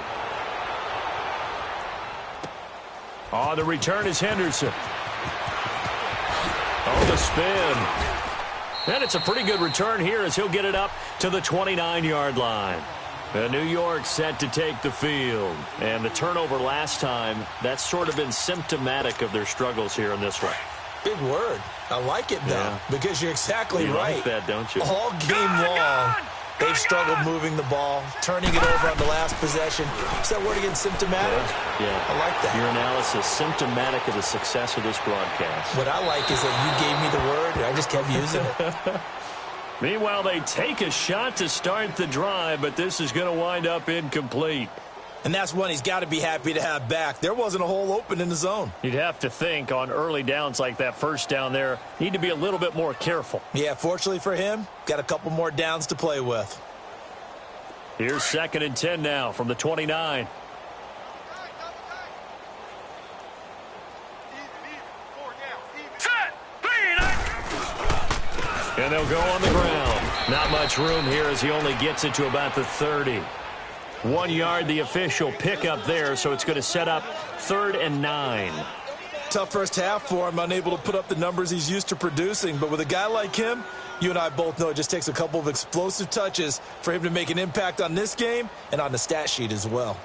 S1: On the return is Henderson. Oh, the spin. And it's a pretty good return here as he'll get it up to the 29-yard line. And New York set to take the field. And the turnover last time, that's sort of been symptomatic of their struggles here in this one.
S2: Big word. I like it, though, because you're exactly right.
S1: You like that, don't you?
S2: All game long, they've struggled moving the ball, turning it over on the last possession. Is that word again, symptomatic?
S1: Yeah.
S2: I like that.
S1: Your analysis, symptomatic of the success of this broadcast.
S2: What I like is that you gave me the word, and I just kept using it.
S1: Meanwhile, they take a shot to start the drive, but this is going to wind up incomplete.
S2: And that's one he's got to be happy to have back. There wasn't a hole open in the zone.
S1: You'd have to think on early downs like that first down there, need to be a little bit more careful.
S2: Yeah, fortunately for him, got a couple more downs to play with.
S1: Here's 2nd and 10 now from the 29. And they'll go on the ground. Not much room here as he only gets it to about the 30. 1 yard, the official pickup there, so it's going to set up 3rd and 9.
S2: Tough first half for him, unable to put up the numbers he's used to producing. But with a guy like him, you and I both know it just takes a couple of explosive touches for him to make an impact on this game and on the stat sheet as well.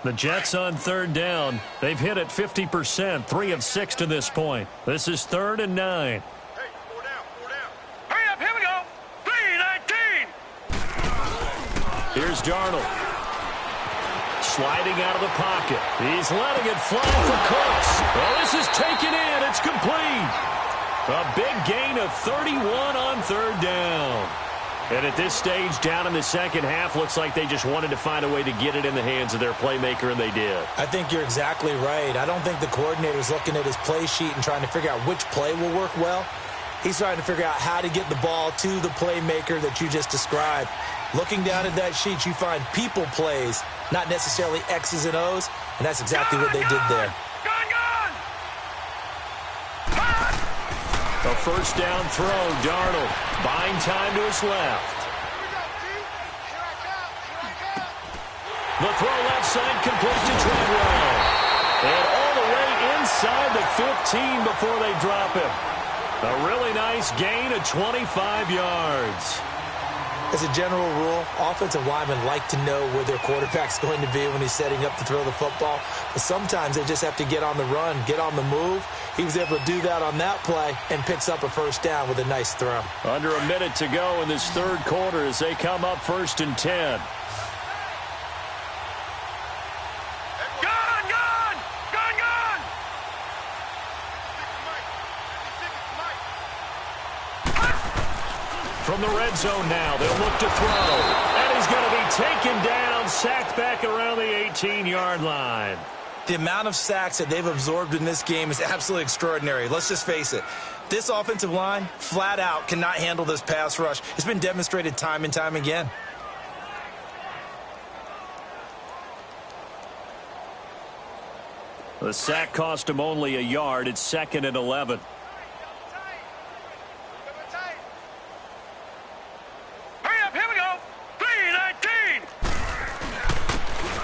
S1: The Jets on 3rd down. They've hit it 50%, 3 of 6 to this point. This is 3rd and 9. Here's Darnold. Sliding out of the pocket. He's letting it fly for Cooks. Well, this is taken in. It's complete. A big gain of 31 on 3rd down. And at this stage, down in the second half, looks like they just wanted to find a way to get it in the hands of their playmaker, and they did.
S2: I think you're exactly right. I don't think the coordinator's looking at his play sheet and trying to figure out which play will work well. He's trying to figure out how to get the ball to the playmaker that you just described. Looking down at that sheet, you find people plays, not necessarily X's and O's, and that's exactly what they did there.
S1: A first down throw, Darnold buying time to his left. The throw left side complete to Treadwell. And all the way inside the 15 before they drop him. A really nice gain of 25 yards.
S2: As a general rule, offensive linemen like to know where their quarterback's going to be when he's setting up to throw the football. But sometimes they just have to get on the run, get on the move. He was able to do that on that play and picks up a first down with a nice throw.
S1: Under a minute to go in this third quarter as they come up 1st and 10. From the red zone now, they'll look to throw. And he's going to be taken down, sacked back around the 18-yard line.
S2: The amount of sacks that they've absorbed in this game is absolutely extraordinary. Let's just face it. This offensive line, flat out, cannot handle this pass rush. It's been demonstrated time and time again.
S1: The sack cost him only a yard. It's 2nd and 11.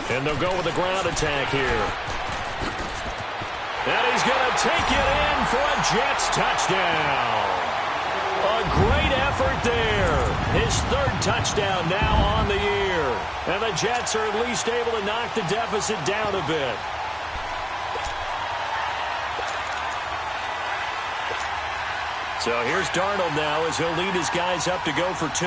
S1: And they'll go with a ground attack here. And he's going to take it in for a Jets touchdown. A great effort there. His 3rd touchdown now on the year. And the Jets are at least able to knock the deficit down a bit. So here's Darnold now as he'll lead his guys up to go for 2.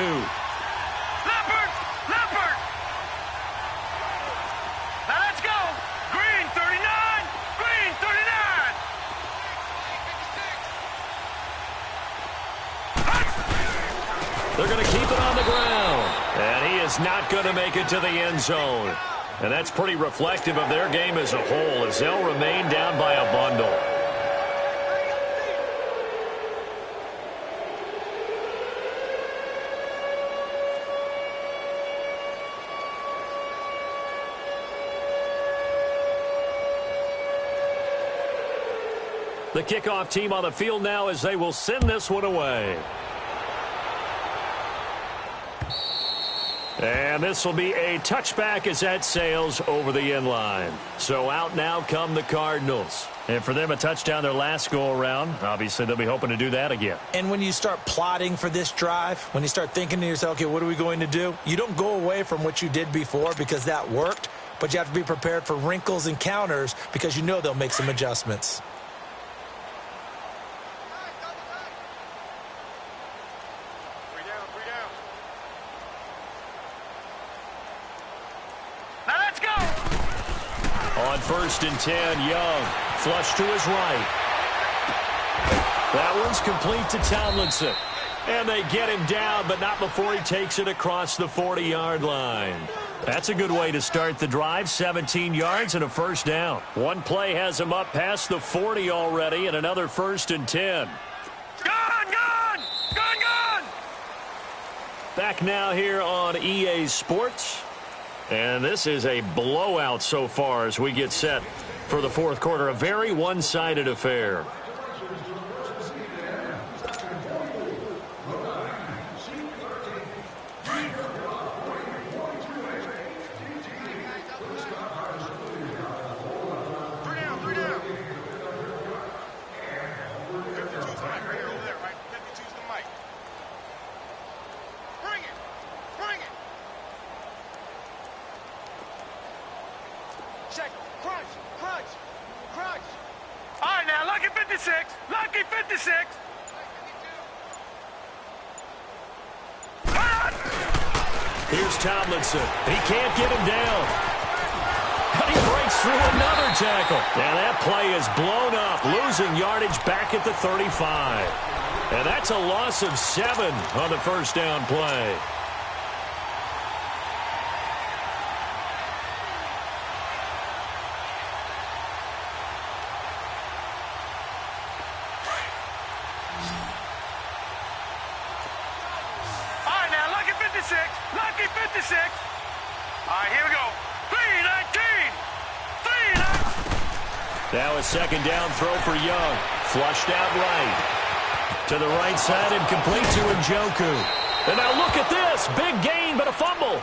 S1: They're going to keep it on the ground. And he is not going to make it to the end zone. And that's pretty reflective of their game as a whole as they'll remain down by a bundle. The kickoff team on the field now as they will send this one away. And this will be a touchback as that sails over the end line. So out now come the Cardinals. And for them, a touchdown their last go-around. Obviously, they'll be hoping to do that again.
S2: And when you start plotting for this drive, when you start thinking to yourself, okay, what are we going to do? You don't go away from what you did before because that worked, but you have to be prepared for wrinkles and counters because you know they'll make some adjustments.
S1: On 1st and 10, Young, flush to his right. That one's complete to Tomlinson. And they get him down, but not before he takes it across the 40-yard line. That's a good way to start the drive, 17 yards and a first down. One play has him up past the 40 already, and another 1st and 10. Gone! Back now here on EA Sports. And this is a blowout so far as we get set for the fourth quarter. A very one-sided affair.
S3: Lucky 56.
S1: Here's Tomlinson. He can't get him down. And he breaks through another tackle. And that play is blown up, losing yardage back at the 35. And that's a loss of 7 on the first down play.
S3: All right, now, lucky 56. Lucky 56. All right, here we go. 3-19. 3-19.
S1: Now a second down throw for Young. Flushed out right. To the right side and complete to Njoku. And now look at this. Big gain, but a fumble.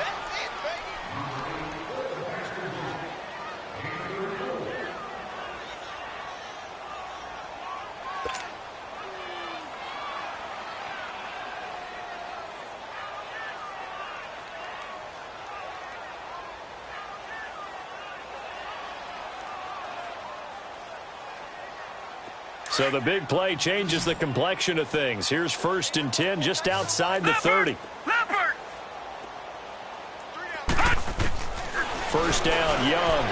S1: So the big play changes the complexion of things. Here's 1st and 10 just outside the 30.
S3: Leopard.
S1: First down, Young.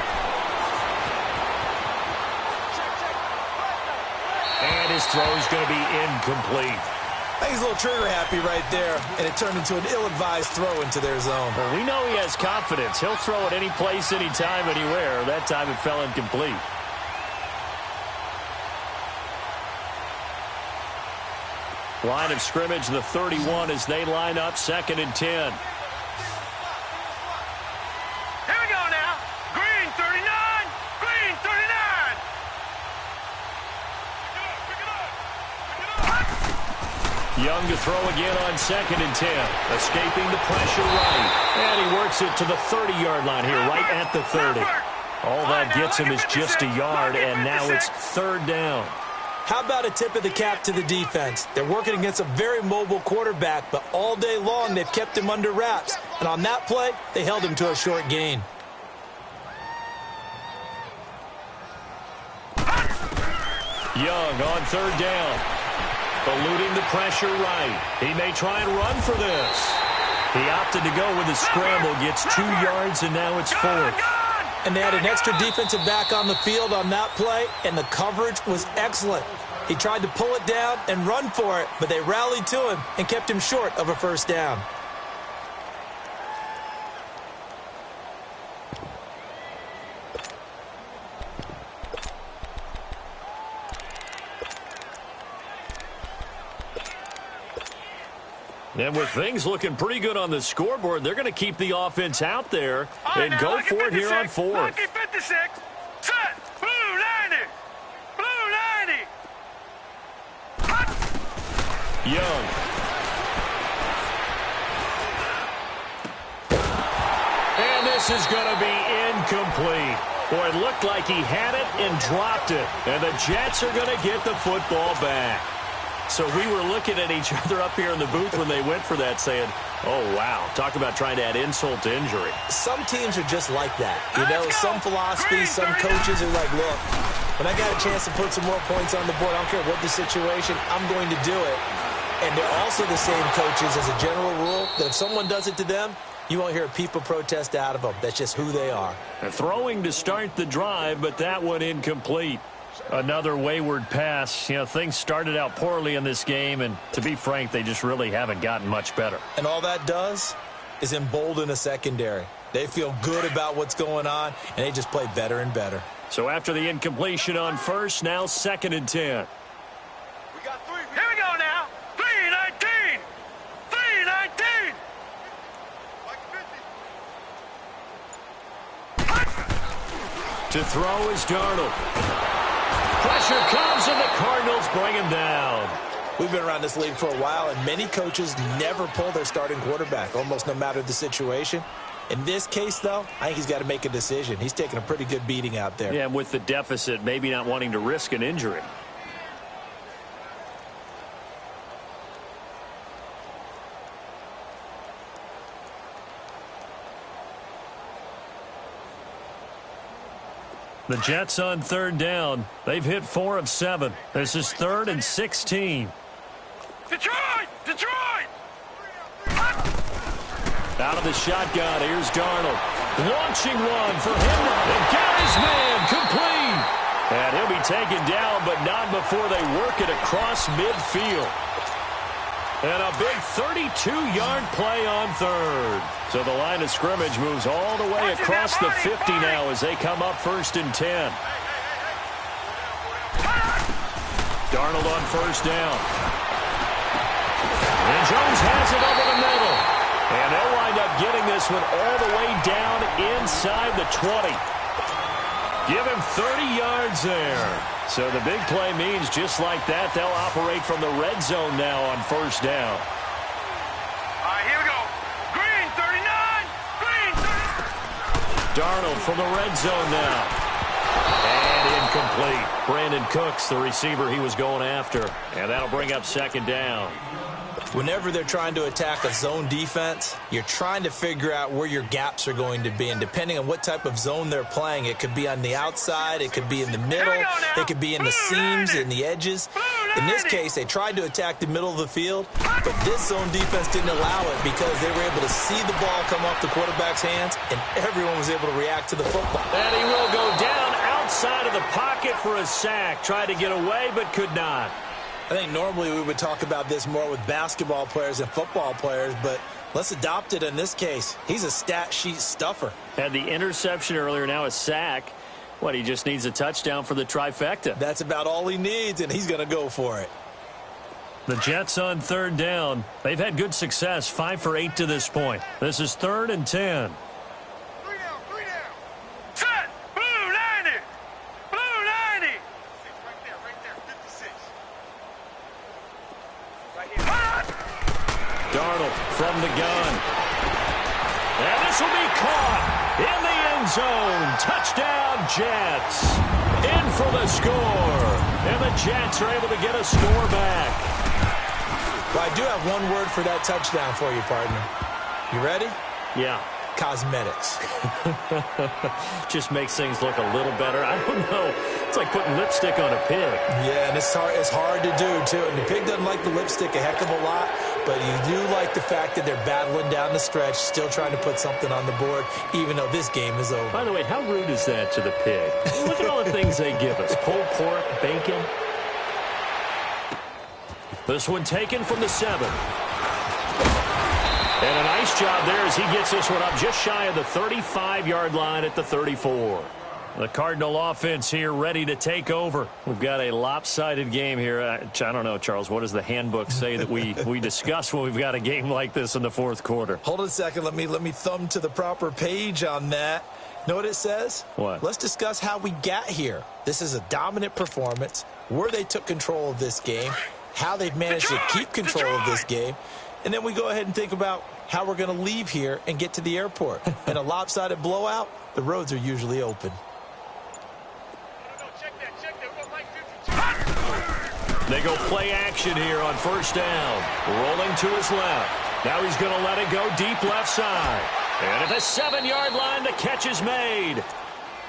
S1: And his throw's going to be incomplete.
S2: I think he's a little trigger happy right there, and it turned into an ill-advised throw into their zone.
S1: Well, we know he has confidence. He'll throw it any place, anytime, anywhere. That time it fell incomplete. Line of scrimmage, the 31 as they line up 2nd and 10.
S3: Here we go now. Green 39. Green 39.
S1: Young to throw again on 2nd and 10. Escaping the pressure right. And he works it to the 30-yard line here, right at the 30. All that gets him is just a yard, and now it's 3rd down.
S2: How about a tip of the cap to the defense? They're working against a very mobile quarterback, but all day long they've kept him under wraps. And on that play, they held him to a short gain.
S1: Young on 3rd down. Eluding the pressure right. He may try and run for this. He opted to go with a scramble, gets 2 yards, and now it's 4th.
S2: And they had an extra defensive back on the field on that play, and the coverage was excellent. He tried to pull it down and run for it, but they rallied to him and kept him short of a first down.
S1: And with things looking pretty good on the scoreboard, they're going to keep the offense out there and go for it here on 4th.
S3: Lucky 56. Set. Blue 90. Blue 90.
S1: Young. And this is going to be incomplete. Boy, it looked like he had it and dropped it. And the Jets are going to get the football back. So we were looking at each other up here in the booth when they went for that saying, oh, wow, talk about trying to add insult to injury.
S2: Some teams are just like that. You know, some philosophies, some coaches are like, look, when I got a chance to put some more points on the board, I don't care what the situation, I'm going to do it. And they're also the same coaches as a general rule that if someone does it to them, you won't hear people protest out of them. That's just who they are.
S1: And throwing to start the drive, but that one incomplete. Another wayward pass. You know, things started out poorly in this game, and to be frank, they just really haven't gotten much better.
S2: And all that does is embolden a secondary. They feel good about what's going on, and they just play better and better.
S1: So after the incompletion on 1st, now 2nd and 10.
S3: We got 3. Here we go now. 3-19. 3-19.
S1: To throw is Darnold. Pressure comes, and the Cardinals bring him down.
S2: We've been around this league for a while, and many coaches never pull their starting quarterback, almost no matter the situation. In this case, though, I think he's got to make a decision. He's taking a pretty good beating out there.
S1: Yeah, and with the deficit, maybe not wanting to risk an injury. The Jets on 3rd down. They've hit 4 of 7. This is 3rd and 16.
S3: Detroit! Detroit!
S1: Out of the shotgun, here's Darnold. Launching one for him, and got his man complete. And he'll be taken down but not before they work it across midfield. And a big 32-yard play on third. So the line of scrimmage moves all the way across the 50 now as they come up 1st and 10. Darnold on 1st down. And Jones has it over the middle. And they'll wind up getting this one all the way down inside the 20. Give him 30 yards there. So the big play means just like that, they'll operate from the red zone now on 1st down.
S3: All right, here we go. Green, 39. Green, 39.
S1: Darnold from the red zone now. And incomplete. Brandon Cooks, the receiver he was going after. And that'll bring up 2nd down.
S2: Whenever they're trying to attack a zone defense, you're trying to figure out where your gaps are going to be. And depending on what type of zone they're playing, it could be on the outside, it could be in the middle, it could be in the seams and the edges. In this case, they tried to attack the middle of the field, but this zone defense didn't allow it because they were able to see the ball come off the quarterback's hands, and everyone was able to react to the football.
S1: And he will go down outside of the pocket for a sack. Tried to get away, but could not.
S2: I think normally we would talk about this more with basketball players and football players, but let's adopt it in this case. He's a stat sheet stuffer.
S1: Had the interception earlier, now a sack. What, he just needs a touchdown for the trifecta.
S2: That's about all he needs, and he's going to go for it.
S1: The Jets on 3rd down. They've had good success, 5 for 8 to this point. This is 3rd and 10.
S3: 3 down, 3 down. Set. Blue 90. Blue 90. Right there, 56. Right here.
S1: Darnold from the gun. And this will be caught in the end zone. Touchdown, Jets. In for the score. And the Jets are able to get a score back.
S2: Well, I do have one word for that touchdown for you, partner. You ready?
S1: Yeah.
S2: Cosmetics.
S1: Just makes things look a little better. I don't know. It's like putting lipstick on a pig.
S2: Yeah, and it's hard to do, too. And the pig doesn't like the lipstick a heck of a lot, but you do like the fact that they're battling down the stretch, still trying to put something on the board, even though this game is over.
S1: By the way, how rude is that to the pig? Look at all the things they give us. Pulled pork, bacon. This one taken from the 7. And a nice job there as he gets this one up just shy of the 35-yard line at the 34. The Cardinal offense here ready to take over. We've got a lopsided game here. I don't know, Charles, what does the handbook say that we discuss when we've got a game like this in the 4th quarter?
S2: Hold on a second. Let me thumb to the proper page on that. Know what it says?
S1: What?
S2: Let's discuss how we got here. This is a dominant performance, where they took control of this game, how they've managed to keep control of this game, and then we go ahead and think about how we're going to leave here and get to the airport. In a lopsided blowout, the roads are usually open.
S1: They go play action here on 1st down. Rolling to his left. Now he's going to let it go deep left side. And at the 7-yard line, the catch is made.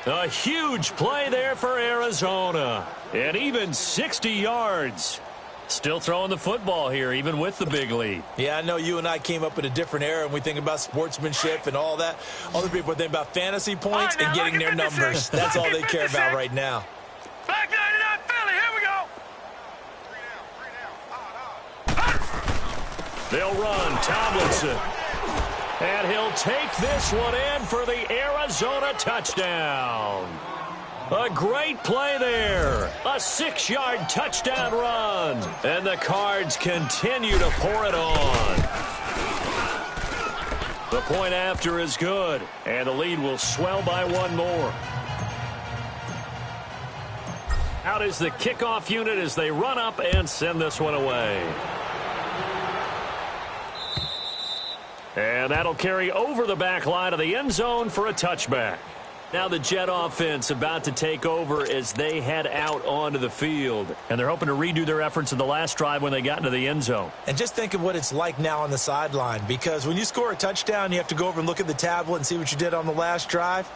S1: A huge play there for Arizona. And even 60 yards. Still throwing the football here, even with the big lead.
S2: Yeah, I know you and I came up in a different era, and we think about sportsmanship and all that. Other people think about fantasy points and getting their numbers. That's all they care about right now.
S3: Back 99 Philly, here we go. 3 down.
S1: They'll run Tomlinson. And he'll take this one in for the Arizona touchdown. A great play there. A 6-yard touchdown run. And the Cards continue to pour it on. The point after is good. And the lead will swell by one more. Out is the kickoff unit as they run up and send this one away. And that'll carry over the back line of the end zone for a touchback. Now the Jet offense about to take over as they head out onto the field. And they're hoping to redo their efforts in the last drive when they got into the end zone.
S2: And just think of what it's like now on the sideline, because when you score a touchdown, you have to go over and look at the tablet and see what you did on the last drive.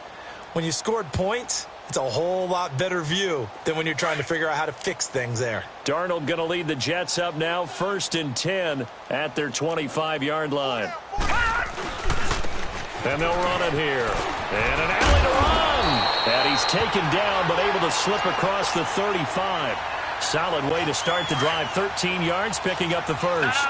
S2: When you scored points, it's a whole lot better view than when you're trying to figure out how to fix things there.
S1: Darnold going to lead the Jets up now, 1st and 10 at their 25-yard line. And they'll run it here. And an alley to run. And he He's taken down, but able to slip across the 35. Solid way to start the drive. 13 yards, picking up the first.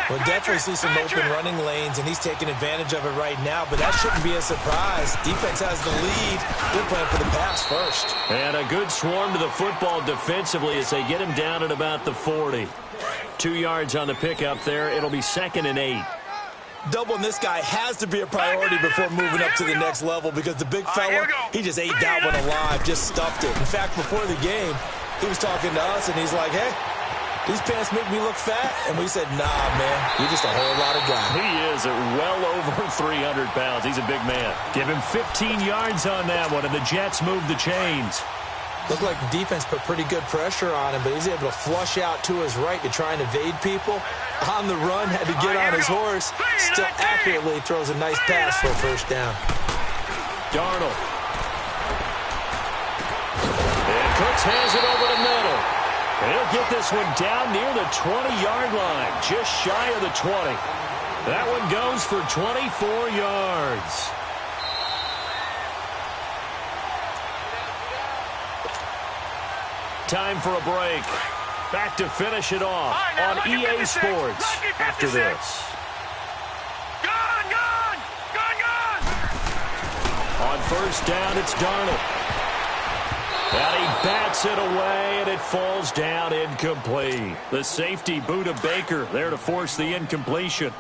S2: We'll definitely see some open running lanes, and he's taking advantage of it right now, but that shouldn't be a surprise. Defense has the lead. They're playing for the pass first.
S1: And a good swarm to the football defensively as they get him down at about the 40. 2 yards on the pickup there. It'll be 2nd and 8.
S2: Doubling this guy has to be a priority before moving up to the next level because the big fella, he just ate that one alive, just stuffed it. In fact, before the game, he was talking to us, and he's like, hey, these pants make me look fat. And we said, nah, man, you're just a whole lot of guy.
S1: He is at well over 300 pounds. He's a big man. Give him 15 yards on that one, and the Jets move the chains.
S2: Looked like the defense put pretty good pressure on him, but he's able to flush out to his right to try and evade people. On the run, had to get on his horse. Still accurately throws a nice pass for a first down.
S1: Darnold. And Cooks has it over the middle. And he'll get this one down near the 20-yard line, just shy of the 20. That one goes for 24 yards. Time for a break. Back to finish it off on EA Sports after this.
S3: Gone!
S1: On first down, it's Darnold. And he bats it away, and it falls down incomplete. The safety, Buda Baker, there to force the incompletion.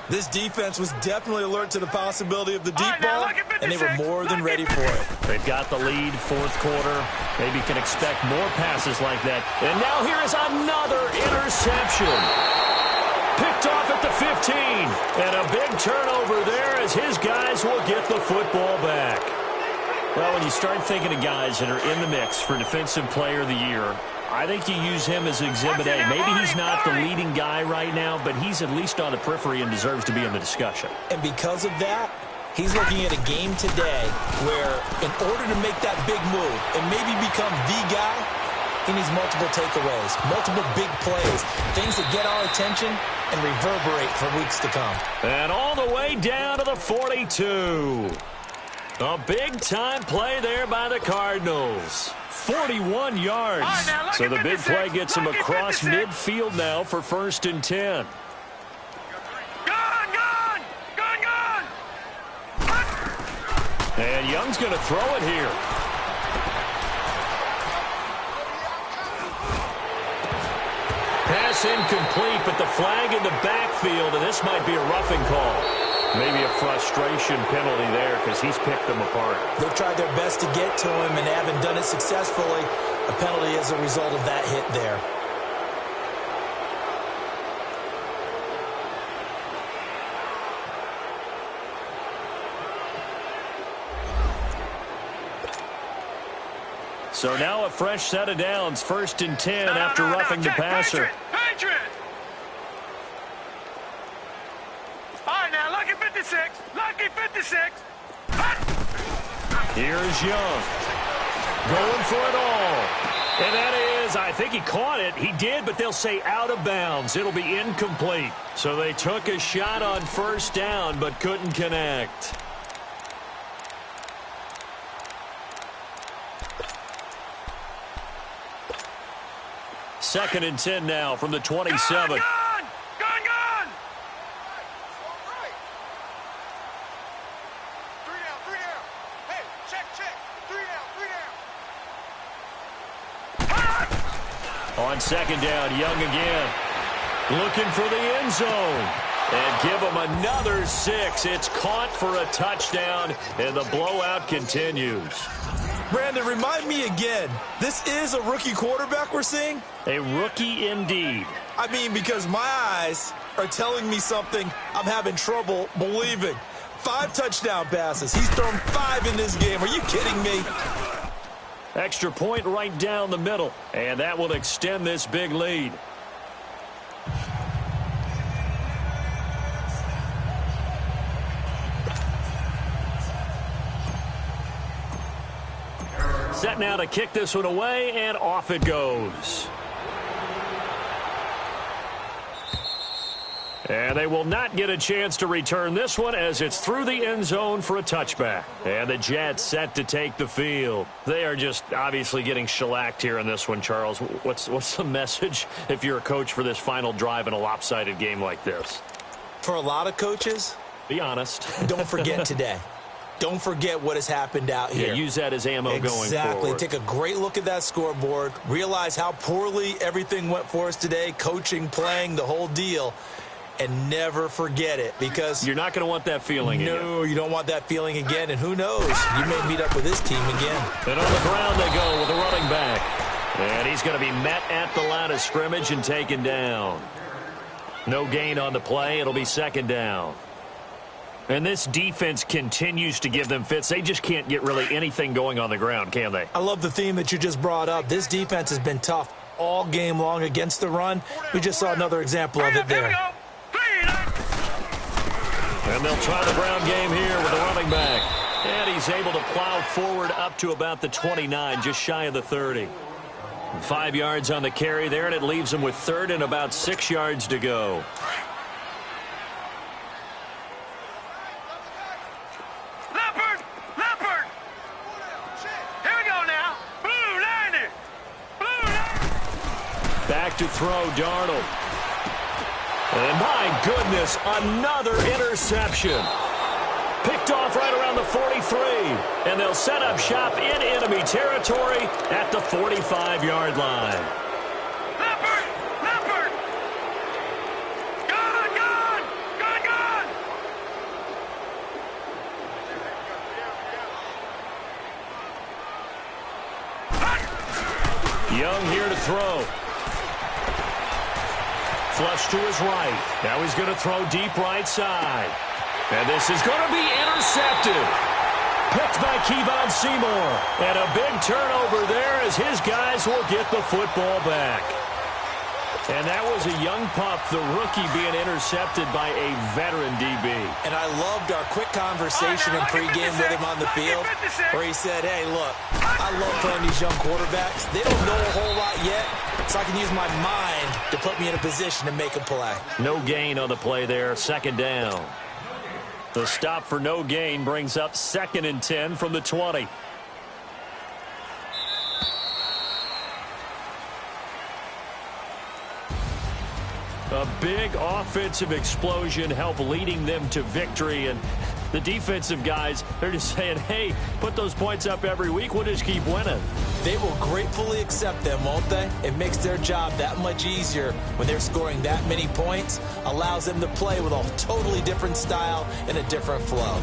S2: This defense was definitely alert to the possibility of the deep ball, and they were more than ready for it.
S1: They've got the lead, fourth quarter. Maybe can expect more passes like that. And now here is another interception. Picked off at the 15. And a big turnover there as his guys will get the football back. Well, when you start thinking of guys that are in the mix for Defensive Player of the Year, I think you use him as Exhibit A. Maybe he's not the leading guy right now, but he's at least on the periphery and deserves to be in the discussion.
S2: And because of that, he's looking at a game today where in order to make that big move and maybe become the guy, he needs multiple takeaways, multiple big plays, things that get our attention and reverberate for weeks to come.
S1: And all the way down to the 42. A big-time play there by the Cardinals. 41 yards. So the big play gets him across midfield now for 1st and 10.
S3: Gone!
S1: And Young's going to throw it here. Pass incomplete, but the flag in the backfield, and this might be a roughing call. Maybe a frustration penalty there because he's picked them apart.
S2: They've tried their best to get to him and haven't done it successfully. A penalty as a result of that hit there.
S1: So now a fresh set of downs, 1st and 10 after roughing the passer.
S3: Patriot! All right, now, lucky 56.
S1: Here's Young. Going for it all. And that is, I think he caught it. He did, but they'll say out of bounds. It'll be incomplete. So they took a shot on first down, but couldn't connect. Second and 10 now from the 27.
S3: Gone! Three down. Hey, check. 3 down.
S1: On second down, Young again. Looking for the end zone. And give him another 6. It's caught for a touchdown, and the blowout continues.
S2: Brandon, remind me again, this is a rookie quarterback we're seeing?
S1: A rookie indeed.
S2: I mean, because my eyes are telling me something I'm having trouble believing. 5 touchdown passes. He's thrown 5 in this game. Are you kidding me?
S1: Extra point right down the middle, and that will extend this big lead. Set now to kick this one away, and off it goes. And they will not get a chance to return this one as it's through the end zone for a touchback. And the Jets set to take the field. They are just obviously getting shellacked here in this one, Charles. What's the message if you're a coach for this final drive in a lopsided game like this?
S2: For a lot of coaches,
S1: be honest.
S2: Don't forget today. Don't forget what has happened out here.
S1: Yeah, use that as ammo going forward.
S2: Exactly. Take a great look at that scoreboard. Realize how poorly everything went for us today. Coaching, playing, the whole deal. And never forget it, because
S1: you're not going to want that feeling again.
S2: No, you don't want that feeling again. And who knows? You may meet up with this team again.
S1: And on the ground they go with a running back. And he's going to be met at the line of scrimmage and taken down. No gain on the play. It'll be second down. And this defense continues to give them fits. They just can't get really anything going on the ground, can they?
S2: I love the theme that you just brought up. This defense has been tough all game long against the run. We just saw another example of it there.
S1: And they'll try the ground game here with the running back. And he's able to plow forward up to about the 29, just shy of the 30. 5 yards on the carry there, and it leaves him with third and about 6 yards to go.
S3: Leopard! Here we go now. Blue 90.
S1: Back to throw, Darnold. And my goodness, another interception. Picked off right around the 43. And they'll set up shop in enemy territory at the 45-yard line.
S3: Leopard! Gone!
S1: Young here to throw. Flush to his right. Now he's going to throw deep right side. And this is going to be intercepted. Picked by Kevon Seymour. And a big turnover there as his guys will get the football back. And that was a young pup, the rookie, being intercepted by a veteran DB.
S2: And I loved our quick conversation in pregame with him on the field where he said, hey, look, I love playing these young quarterbacks. They don't know a whole lot yet, so I can use my mind to put me in a position to make a play.
S1: No gain on the play there, second down. The stop for no gain brings up 2nd and 10 from the 20. A big offensive explosion helped leading them to victory. And the defensive guys, they're just saying, hey, put those points up every week. We'll just keep winning.
S2: They will gratefully accept them, won't they? It makes their job that much easier when they're scoring that many points. Allows them to play with a totally different style and a different flow.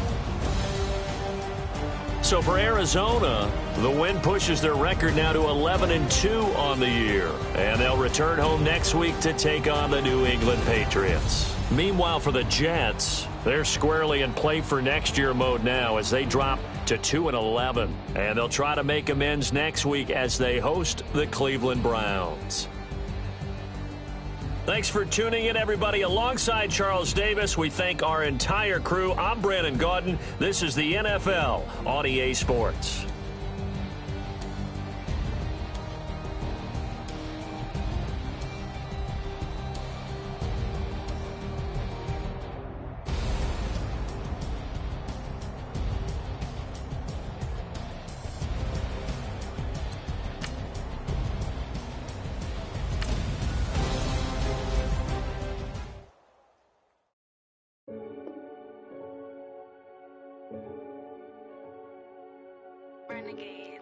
S1: So for Arizona, the win pushes their record now to 11-2 on the year. And they'll return home next week to take on the New England Patriots. Meanwhile, for the Jets, they're squarely in play for next year mode now as they drop to 2-11. And they'll try to make amends next week as they host the Cleveland Browns. Thanks for tuning in, everybody. Alongside Charles Davis, we thank our entire crew. I'm Brandon Gaudin. This is the NFL on EA Sports.
S4: Renegade.